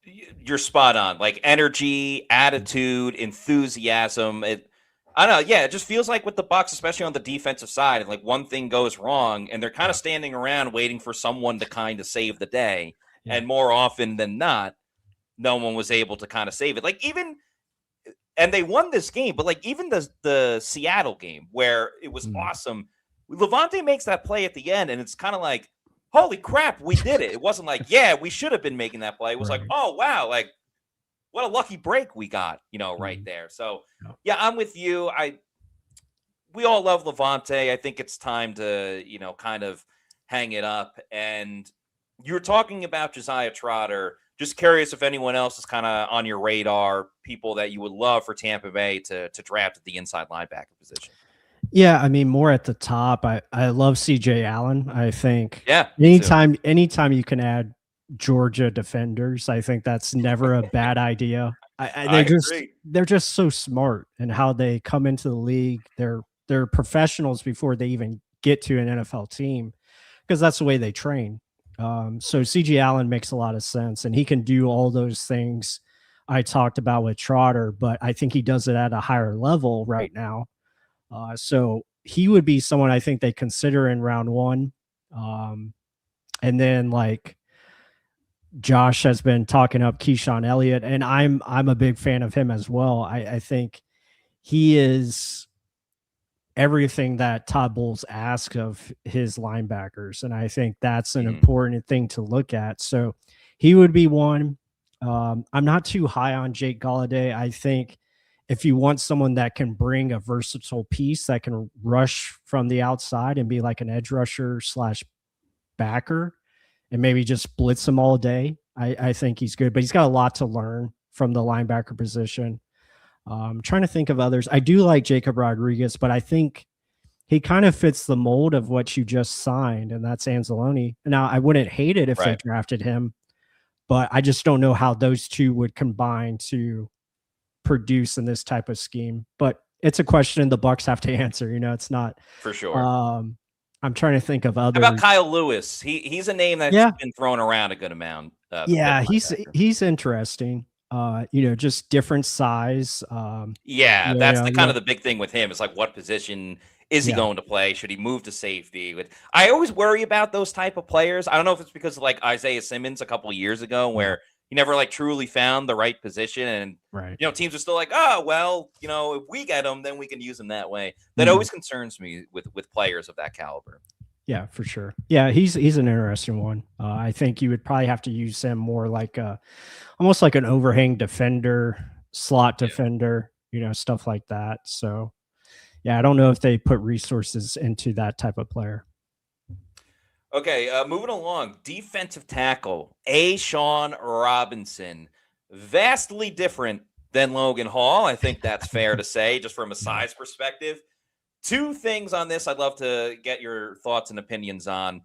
You're spot on. Like energy, attitude, enthusiasm. I don't know. Yeah, it just feels like with the Bucs, especially on the defensive side, like one thing goes wrong and they're kind of standing around waiting for someone to kind of save the day. Yeah. And more often than not, no one was able to kind of save it. Like and they won this game, but like even the Seattle game where it was awesome, Levante makes that play at the end and it's kind of like, holy crap, we did it. It wasn't like, we should have been making that play. It was like, oh, wow, like what a lucky break we got, right there. So, I'm with you. we all love Levante. I think it's time to, kind of hang it up. And you're talking about Josiah Trotter. Just curious if anyone else is kind of on your radar, people that you would love for Tampa Bay to draft at the inside linebacker position. Yeah, I mean, more at the top. I love CJ Allen. I think anytime you can add Georgia defenders, I think that's never a bad idea. They're just so smart in how they come into the league. They're professionals before they even get to an NFL team, because that's the way they train. So CJ Allen makes a lot of sense, and he can do all those things I talked about with Trotter, but I think he does it at a higher level right now. So he would be someone I think they consider in round one. And then like Josh has been talking up Keyshawn Elliott, and I'm a big fan of him as well. I think he is everything that Todd Bowles asks of his linebackers, and I think that's an important thing to look at. So he would be one. I'm not too high on Jake Galladay. I think if you want someone that can bring a versatile piece that can rush from the outside and be like an edge rusher / backer and maybe just blitz him all day, I think he's good, but he's got a lot to learn from the linebacker position. I'm trying to think of others. I do like Jacob Rodriguez, but I think he kind of fits the mold of what you just signed, and that's Anzalone. Now, I wouldn't hate it if they drafted him, but I just don't know how those two would combine to produce in this type of scheme. But it's a question the Bucs have to answer. It's not for sure. I'm trying to think of others. How about Kyle Lewis? He's a name that's been thrown around a good amount. He's interesting. Just different size. That's kind of the big thing with him. It's like, what position is he going to play? Should he move to safety? I always worry about those type of players. I don't know if it's because of like Isaiah Simmons a couple of years ago, where he never like truly found the right position, and teams are still like, oh well, if we get him, then we can use him that way. That always concerns me with players of that caliber. Yeah, for sure. Yeah, he's an interesting one. I think you would probably have to use him more like almost like an overhang defender, slot defender, stuff like that. So, yeah, I don't know if they put resources into that type of player. Okay, moving along. Defensive tackle, Sean Robinson. Vastly different than Logan Hall. I think that's fair to say, just from a size perspective. Two things on this I'd love to get your thoughts and opinions on.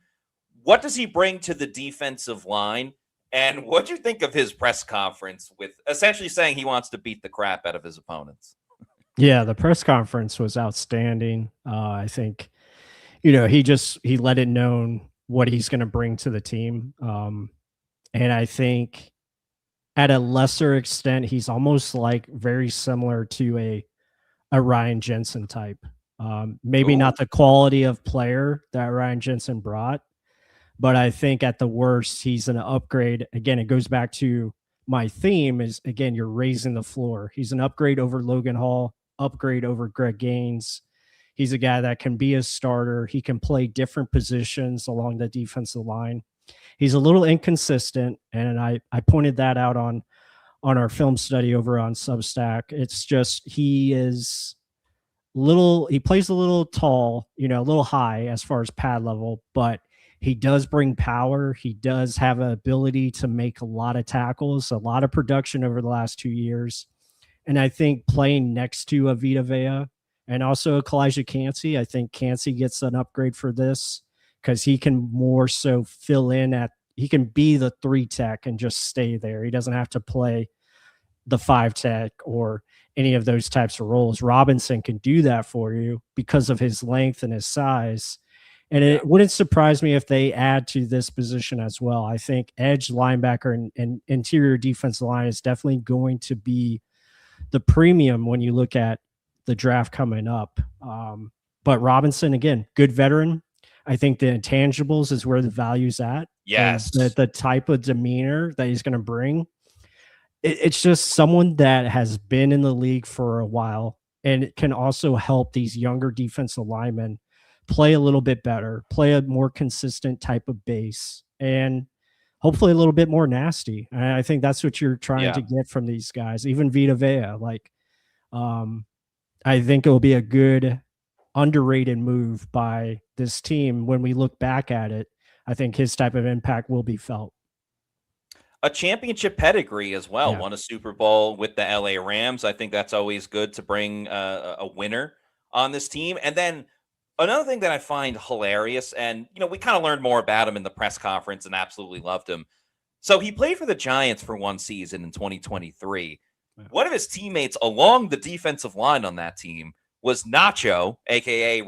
What does he bring to the defensive line? And what do you think of his press conference with essentially saying he wants to beat the crap out of his opponents? Yeah, the press conference was outstanding. I think, he let it known what he's going to bring to the team. And I think at a lesser extent, he's almost like very similar to a Ryan Jensen type. Maybe not the quality of player that Ryan Jensen brought, but I think at the worst, he's an upgrade. Again, it goes back to my theme is, again, you're raising the floor. He's an upgrade over Logan Hall, upgrade over Greg Gaines. He's a guy that can be a starter. He can play different positions along the defensive line. He's a little inconsistent, and I pointed that out on our film study over on Substack. It's just he plays a little tall, a little high as far as pad level, but he does bring power. He does have an ability to make a lot of tackles, a lot of production over the last 2 years. And I think playing next to a Vita Vea and also a Kalijah Cansey, I think Cansey gets an upgrade for this because he can more so fill in he can be the 3 tech and just stay there. He doesn't have to play the 5 tech or any of those types of roles. Robinson can do that for you because of his length and his size. And it wouldn't surprise me if they add to this position as well. I think edge, linebacker, and interior defensive line is definitely going to be the premium when you look at the draft coming up. But Robinson, again, good veteran. I think the intangibles is where the value's at. Yes. The type of demeanor that he's going to bring. It's just someone that has been in the league for a while, and it can also help these younger defensive linemen play a little bit better, play a more consistent type of base, and hopefully a little bit more nasty. And I think that's what you're trying to get from these guys, even Vita Vea. I think it will be a good underrated move by this team. When we look back at it, I think his type of impact will be felt. A championship pedigree as well. Yeah. Won a Super Bowl with the LA Rams. I think that's always good to bring a winner on this team. And then another thing that I find hilarious, and we kind of learned more about him in the press conference and absolutely loved him. So he played for the Giants for one season in 2023. Yeah. One of his teammates along the defensive line on that team was Nacho, aka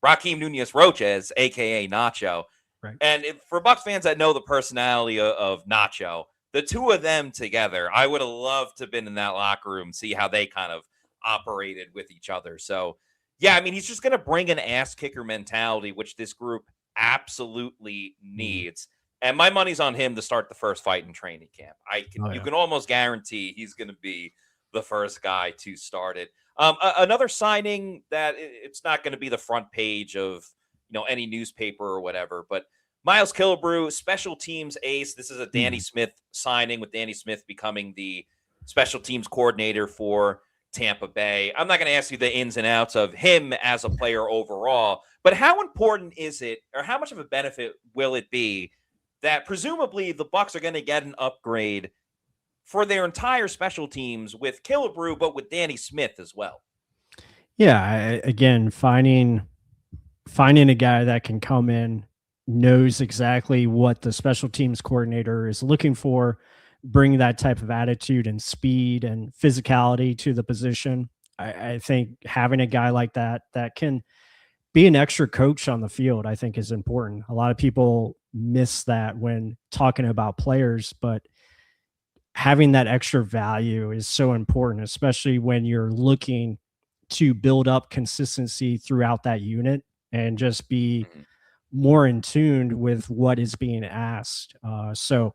Raheem Nunez-Roches, aka Nacho. Right. And for Bucs fans that know the personality of Nacho, the two of them together, I would have loved to have been in that locker room, see how they kind of operated with each other. So, yeah, I mean, he's just going to bring an ass kicker mentality, which this group absolutely needs. And my money's on him to start the first fight in training camp. You can almost guarantee he's going to be the first guy to start it. Another signing that it's not going to be the front page of any newspaper or whatever, but Miles Killebrew, special teams ace. This is a Danny Smith signing, with Danny Smith becoming the special teams coordinator for Tampa Bay. I'm not going to ask you the ins and outs of him as a player overall, but how important is it, or how much of a benefit will it be that presumably the Bucs are going to get an upgrade for their entire special teams with Killebrew, but with Danny Smith as well? Yeah, again, finding a guy that can come in, knows exactly what the special teams coordinator is looking for, bring that type of attitude and speed and physicality to the position. I think having a guy like that can be an extra coach on the field, I think, is important. A lot of people miss that when talking about players, but having that extra value is so important, especially when you're looking to build up consistency throughout that unit and just be more in tune with what is being asked. So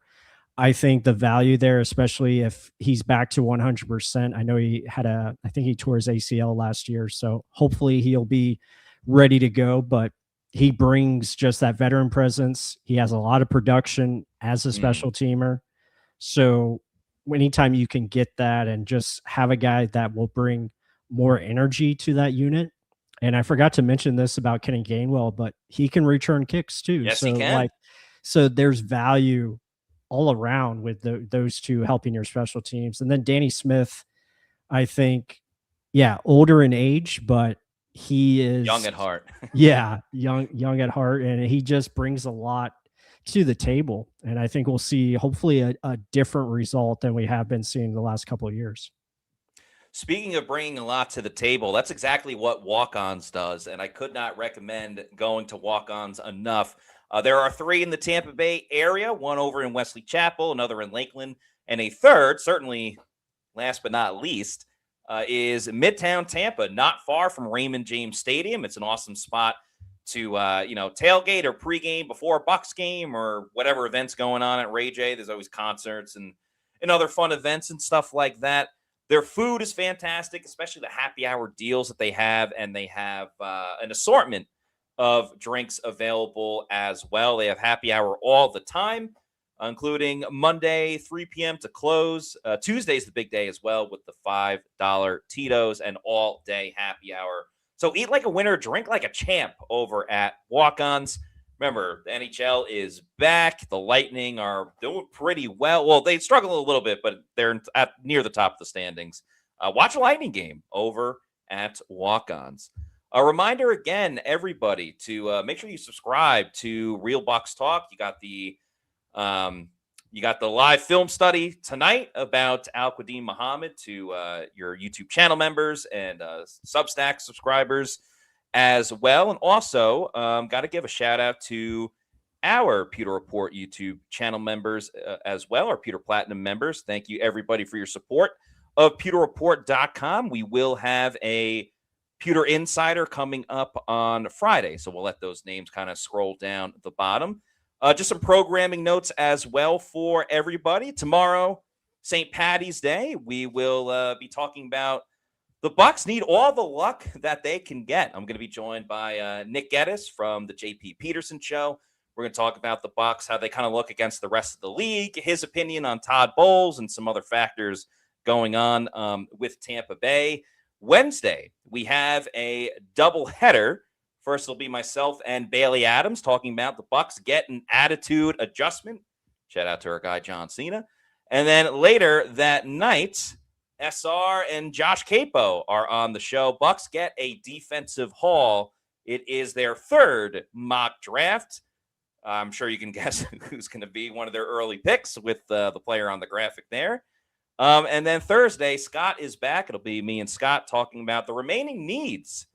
I think the value there, especially if he's back to 100%. I know I think he tore his ACL last year, so hopefully he'll be ready to go, but he brings just that veteran presence. He has a lot of production as a special teamer. So anytime you can get that and just have a guy that will bring more energy to that unit. And I forgot to mention this about Kenny Gainwell, but he can return kicks too. Yes, so he can. So there's value all around with those two helping your special teams. And then Danny Smith, I think, older in age, but he is young at heart. young at heart, and he just brings a lot to the table. And I think we'll see hopefully a different result than we have been seeing the last couple of years. Speaking of bringing a lot to the table, that's exactly what Walk-Ons does, and I could not recommend going to Walk-Ons enough. There are 3 in the Tampa Bay area, one over in Wesley Chapel, another in Lakeland, and a third, certainly last but not least, is Midtown Tampa, not far from Raymond James Stadium. It's an awesome spot to tailgate or pregame before a Bucs game or whatever events going on at Ray J. There's always concerts and other fun events and stuff like that. Their food is fantastic, especially the happy hour deals that they have, and they have an assortment of drinks available as well. They have happy hour all the time, including Monday, 3 p.m. to close. Tuesday's the big day as well with the $5 Tito's and all-day happy hour. So eat like a winner, drink like a champ over at Walk-Ons. Remember, the NHL is back. The Lightning are doing pretty well. Well, they struggle a little bit, but they're near the top of the standings. Watch a Lightning game over at Walk-Ons. A reminder again, everybody, to make sure you subscribe to Real Bucs Talk. You got the live film study tonight about Al-Quadin Muhammad to your YouTube channel members and Substack subscribers as well. And also, got to give a shout out to our Pewter Report YouTube channel members as well, our Pewter Platinum members. Thank you, everybody, for your support of pewterreport.com. We will have a Pewter Insider coming up on Friday, so we'll let those names kind of scroll down at the bottom. Just some programming notes as well for everybody. Tomorrow, St. Paddy's Day, we will be talking about the Bucs need all the luck that they can get. I'm going to be joined by Nick Geddes from the JP Peterson Show. We're going to talk about the Bucs, how they kind of look against the rest of the league, his opinion on Todd Bowles, and some other factors going on with Tampa Bay. Wednesday, we have a doubleheader. First, it'll be myself and Bailey Adams talking about the Bucs get an attitude adjustment. Shout out to our guy, John Cena. And then later that night, SR and Josh Capo are on the show. Bucs get a defensive haul. It is their third mock draft. I'm sure you can guess who's going to be one of their early picks with the player on the graphic there. And then Thursday, Scott is back. It'll be me and Scott talking about the remaining needs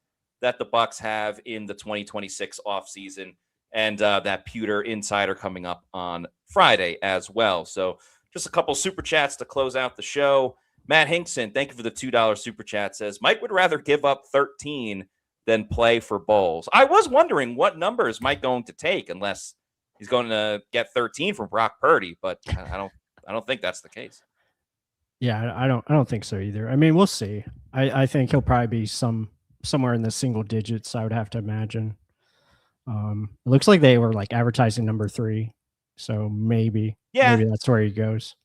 that the Bucs have in the 2026 offseason, and that Pewter Insider coming up on Friday as well. So just a couple super chats to close out the show. Matt Hinkson, thank you for the $2 super chat, says, Mike would rather give up 13 than play for bowls. I was wondering what number is Mike going to take, unless he's going to get 13 from Brock Purdy, but I don't think that's the case. Yeah, I don't think so either. I mean, we'll see. I think he'll probably be somewhere in the single digits, I would have to imagine. It looks like they were like advertising number 3, so maybe that's where he goes.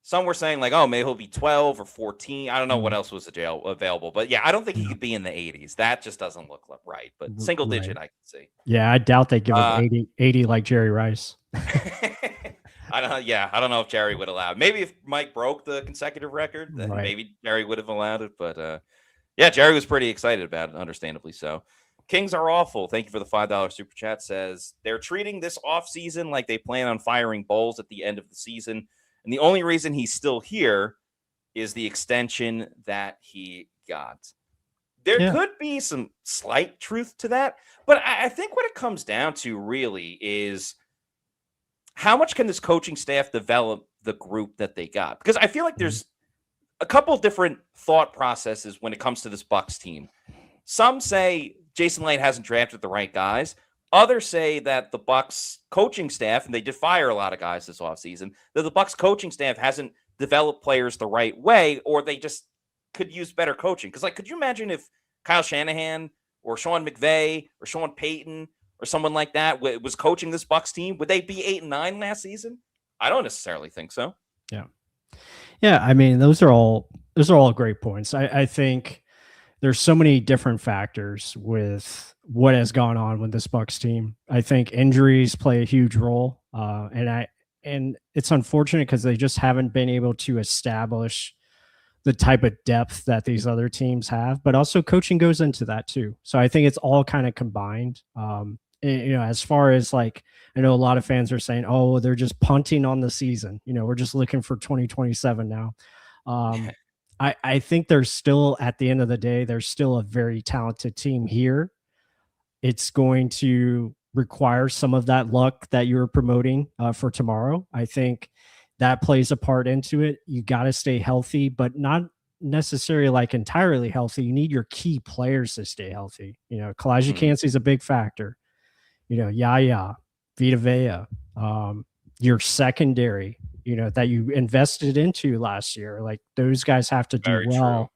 Some were saying like, oh, maybe he'll be 12 or 14. I don't know what else was available, but yeah, I don't think he could be in the 80s. That just doesn't look right. But single digit, I can see. Yeah, I doubt they give up 80 like Jerry Rice. I don't know if Jerry would allow it. Maybe if Mike broke the consecutive record, then maybe Jerry would have allowed it. But yeah, Jerry was pretty excited about it, understandably so. Kings are awful. Thank you for the $5 super chat. Says they're treating this offseason like they plan on firing Bowles at the end of the season. And the only reason he's still here is the extension that he got. There could be some slight truth to that. But I think what it comes down to really is how much can this coaching staff develop the group that they got? Because I feel like there's a couple different thought processes when it comes to this Bucs team. Some say Jason Licht hasn't drafted the right guys. Others say that the Bucs coaching staff, and they did fire a lot of guys this offseason, that the Bucs coaching staff hasn't developed players the right way, or they just could use better coaching. Because, like, could you imagine if Kyle Shanahan or Sean McVay or Sean Payton or someone like that was coaching this Bucs team? Would they be 8-9 last season? I don't necessarily think so. Yeah. I mean, those are all great points. I think there's so many different factors with what has gone on with this Bucs team. I think injuries play a huge role, and it's unfortunate because they just haven't been able to establish the type of depth that these other teams have. But also, coaching goes into that too. So I think it's all kind of combined. As far as like, I know a lot of fans are saying, "Oh, they're just punting on the season." We're just looking for 2027 now. I think there's still, at the end of the day, there's still a very talented team here. It's going to require some of that luck that you're promoting for tomorrow. I think that plays a part into it. You got to stay healthy, but not necessarily like entirely healthy. You need your key players to stay healthy. Kalijah Cansey is a big factor. Yaya, Vita Vea, your secondary, that you invested into last year. Like, those guys have to do well. True.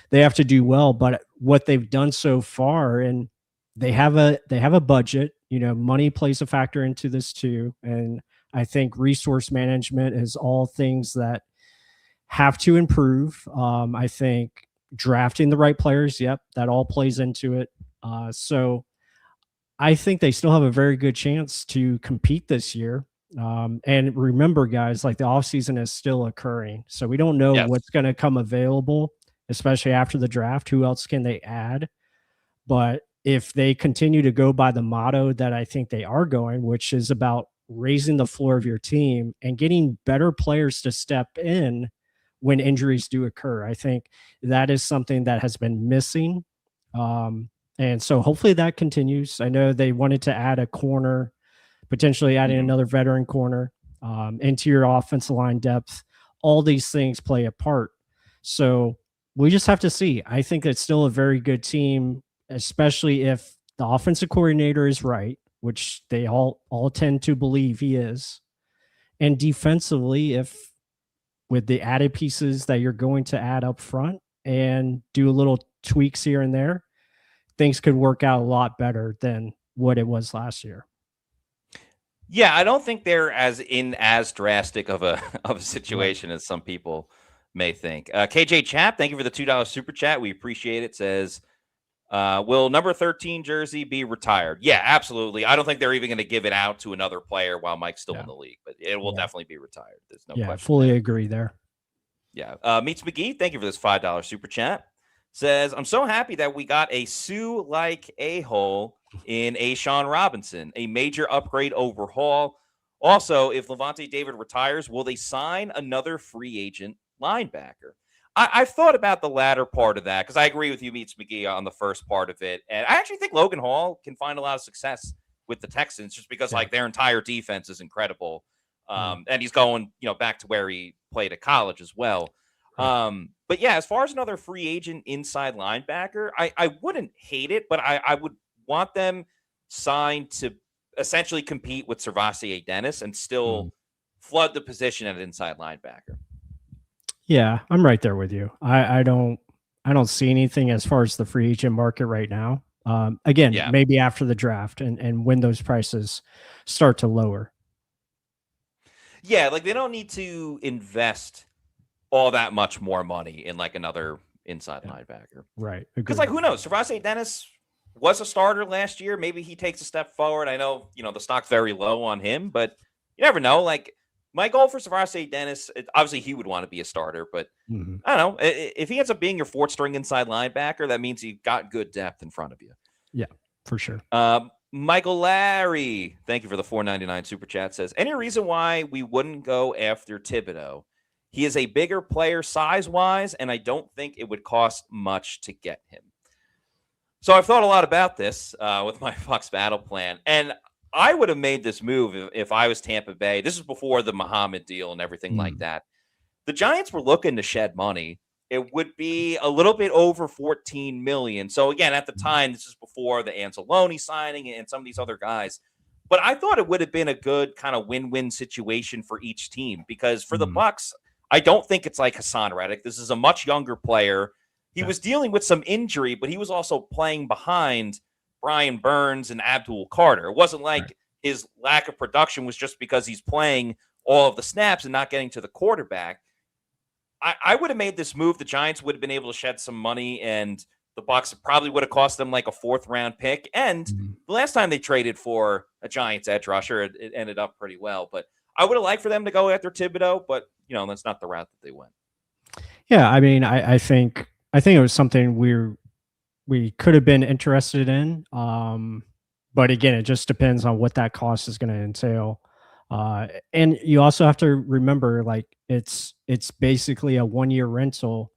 They have to do well, but what they've done so far, and they have a budget, money plays a factor into this too. And I think resource management is all things that have to improve. I think drafting the right players, that all plays into it. So I think they still have a very good chance to compete this year. And remember, guys, like, the offseason is still occurring. So we don't know what's going to come available, especially after the draft. Who else can they add? But if they continue to go by the motto that I think they are going, which is about raising the floor of your team and getting better players to step in when injuries do occur, I think that is something that has been missing. And so hopefully that continues. I know they wanted to add a corner, potentially adding another veteran corner, interior offensive line depth. All these things play a part. So we just have to see. I think it's still a very good team, especially if the offensive coordinator is right, which they all tend to believe he is. And defensively, if with the added pieces that you're going to add up front and do a little tweaks here and there, things could work out a lot better than what it was last year. Yeah, I don't think they're as drastic of a situation as some people may think. KJ Chap, thank you for the $2 super chat. We appreciate it. Says, will number 13 jersey be retired? Yeah, absolutely. I don't think they're even going to give it out to another player while Mike's still in the league, but it will definitely be retired. There's no question. Fully agree there. Yeah. Meets McGee, thank you for this $5 super chat. Says, I'm so happy that we got a Sue-like a-hole in A'Shawn Robinson, a major upgrade overhaul. Also, if Levante David retires, will they sign another free agent linebacker? I've thought about the latter part of that because I agree with you, Meets McGee, on the first part of it. And I actually think Logan Hall can find a lot of success with the Texans just because like their entire defense is incredible. And he's going, back to where he played at college as well. But yeah, as far as another free agent inside linebacker, I wouldn't hate it, but I would want them signed to essentially compete with Servassier Dennis and still flood the position at inside linebacker. Yeah, I'm right there with you. I don't see anything as far as the free agent market right now. Again, maybe after the draft and when those prices start to lower. Yeah, like they don't need to invest all that much more money in like another inside linebacker. Right. Because like who knows? Servassier Dennis was a starter last year. Maybe he takes a step forward. I know, the stock's very low on him, but you never know. Like my goal for Servassier Dennis, obviously he would want to be a starter, but I don't know. If he ends up being your fourth string inside linebacker, that means you've got good depth in front of you. Yeah, for sure. Michael Larry, thank you for the $4.99 super chat, says, any reason why we wouldn't go after Thibodeau? He is a bigger player size-wise, and I don't think it would cost much to get him. So I've thought a lot about this with my Bucs battle plan, and I would have made this move if I was Tampa Bay. This is before the Muhammad deal and everything like that. The Giants were looking to shed money. It would be a little bit over $14 million. So again, at the time, this is before the Anzalone signing and some of these other guys. But I thought it would have been a good kind of win-win situation for each team because for the Bucs, I don't think it's like Hassan Reddick. This is a much younger player. He was dealing with some injury, but he was also playing behind Brian Burns and Abdul Carter. It wasn't like his lack of production was just because he's playing all of the snaps and not getting to the quarterback. I would have made this move. The Giants would have been able to shed some money, and the Bucs probably would have cost them like a fourth-round pick. And the last time they traded for a Giants edge rusher, it ended up pretty well. But I would have liked for them to go after Thibodeau, but that's not the route that they went. Yeah, I mean, I think it was something we could have been interested in. But again, it just depends on what that cost is going to entail. And you also have to remember, like it's basically a 1-year rental,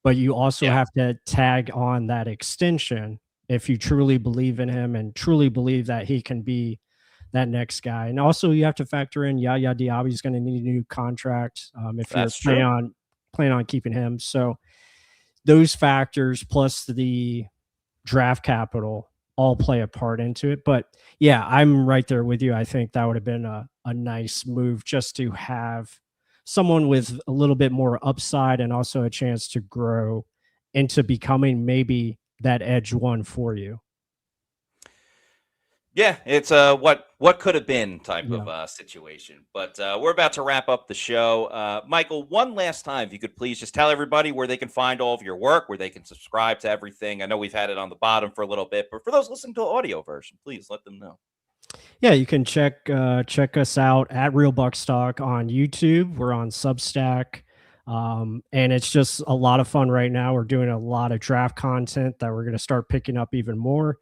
but you also have to tag on that extension if you truly believe in him and truly believe that he can be that next guy. And also you have to factor in Yaya Diaby's going to need a new contract if you're planning on keeping him. So those factors plus the draft capital all play a part into it. But yeah, I'm right there with you. I think that would have been a nice move just to have someone with a little bit more upside and also a chance to grow into becoming maybe that edge one for you. Yeah, it's what could have been type of situation. But we're about to wrap up the show. Michael, one last time, if you could please just tell everybody where they can find all of your work, where they can subscribe to everything. I know we've had it on the bottom for a little bit, but for those listening to the audio version, please let them know. Yeah, you can check us out at Real Bucs Talk on YouTube. We're on Substack. And it's just a lot of fun right now. We're doing a lot of draft content that we're going to start picking up even more.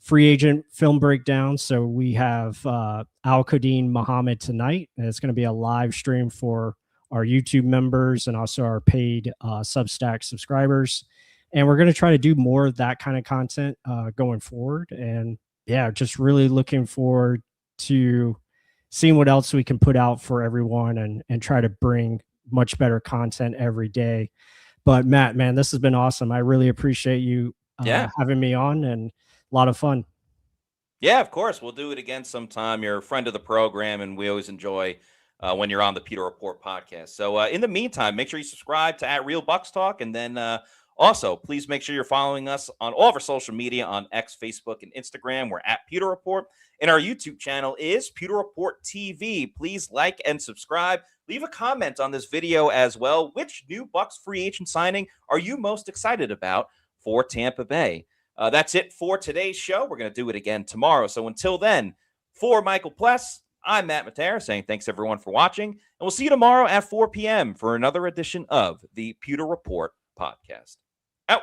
Free agent film breakdown. So we have Al-Quadin Muhammad tonight, and it's going to be a live stream for our YouTube members and also our paid Substack subscribers. And we're going to try to do more of that kind of content going forward. And yeah, just really looking forward to seeing what else we can put out for everyone and try to bring much better content every day. But Matt, man, this has been awesome. I really appreciate you having me on, and a lot of fun. Yeah, of course. We'll do it again sometime. You're a friend of the program, and we always enjoy when you're on the Pewter Report podcast. So in the meantime, make sure you subscribe to @Real Bucs Talk, and then Also, please make sure you're following us on all of our social media on X, Facebook, and Instagram. We're at Pewter Report. And our YouTube channel is Pewter Report TV. Please like and subscribe. Leave a comment on this video as well. Which new Bucs free agent signing are you most excited about for Tampa Bay? That's it for today's show. We're going to do it again tomorrow. So until then, for Michael Pless, I'm Matt Matera saying thanks everyone for watching. And we'll see you tomorrow at 4 p.m. for another edition of the Pewter Report podcast. Out.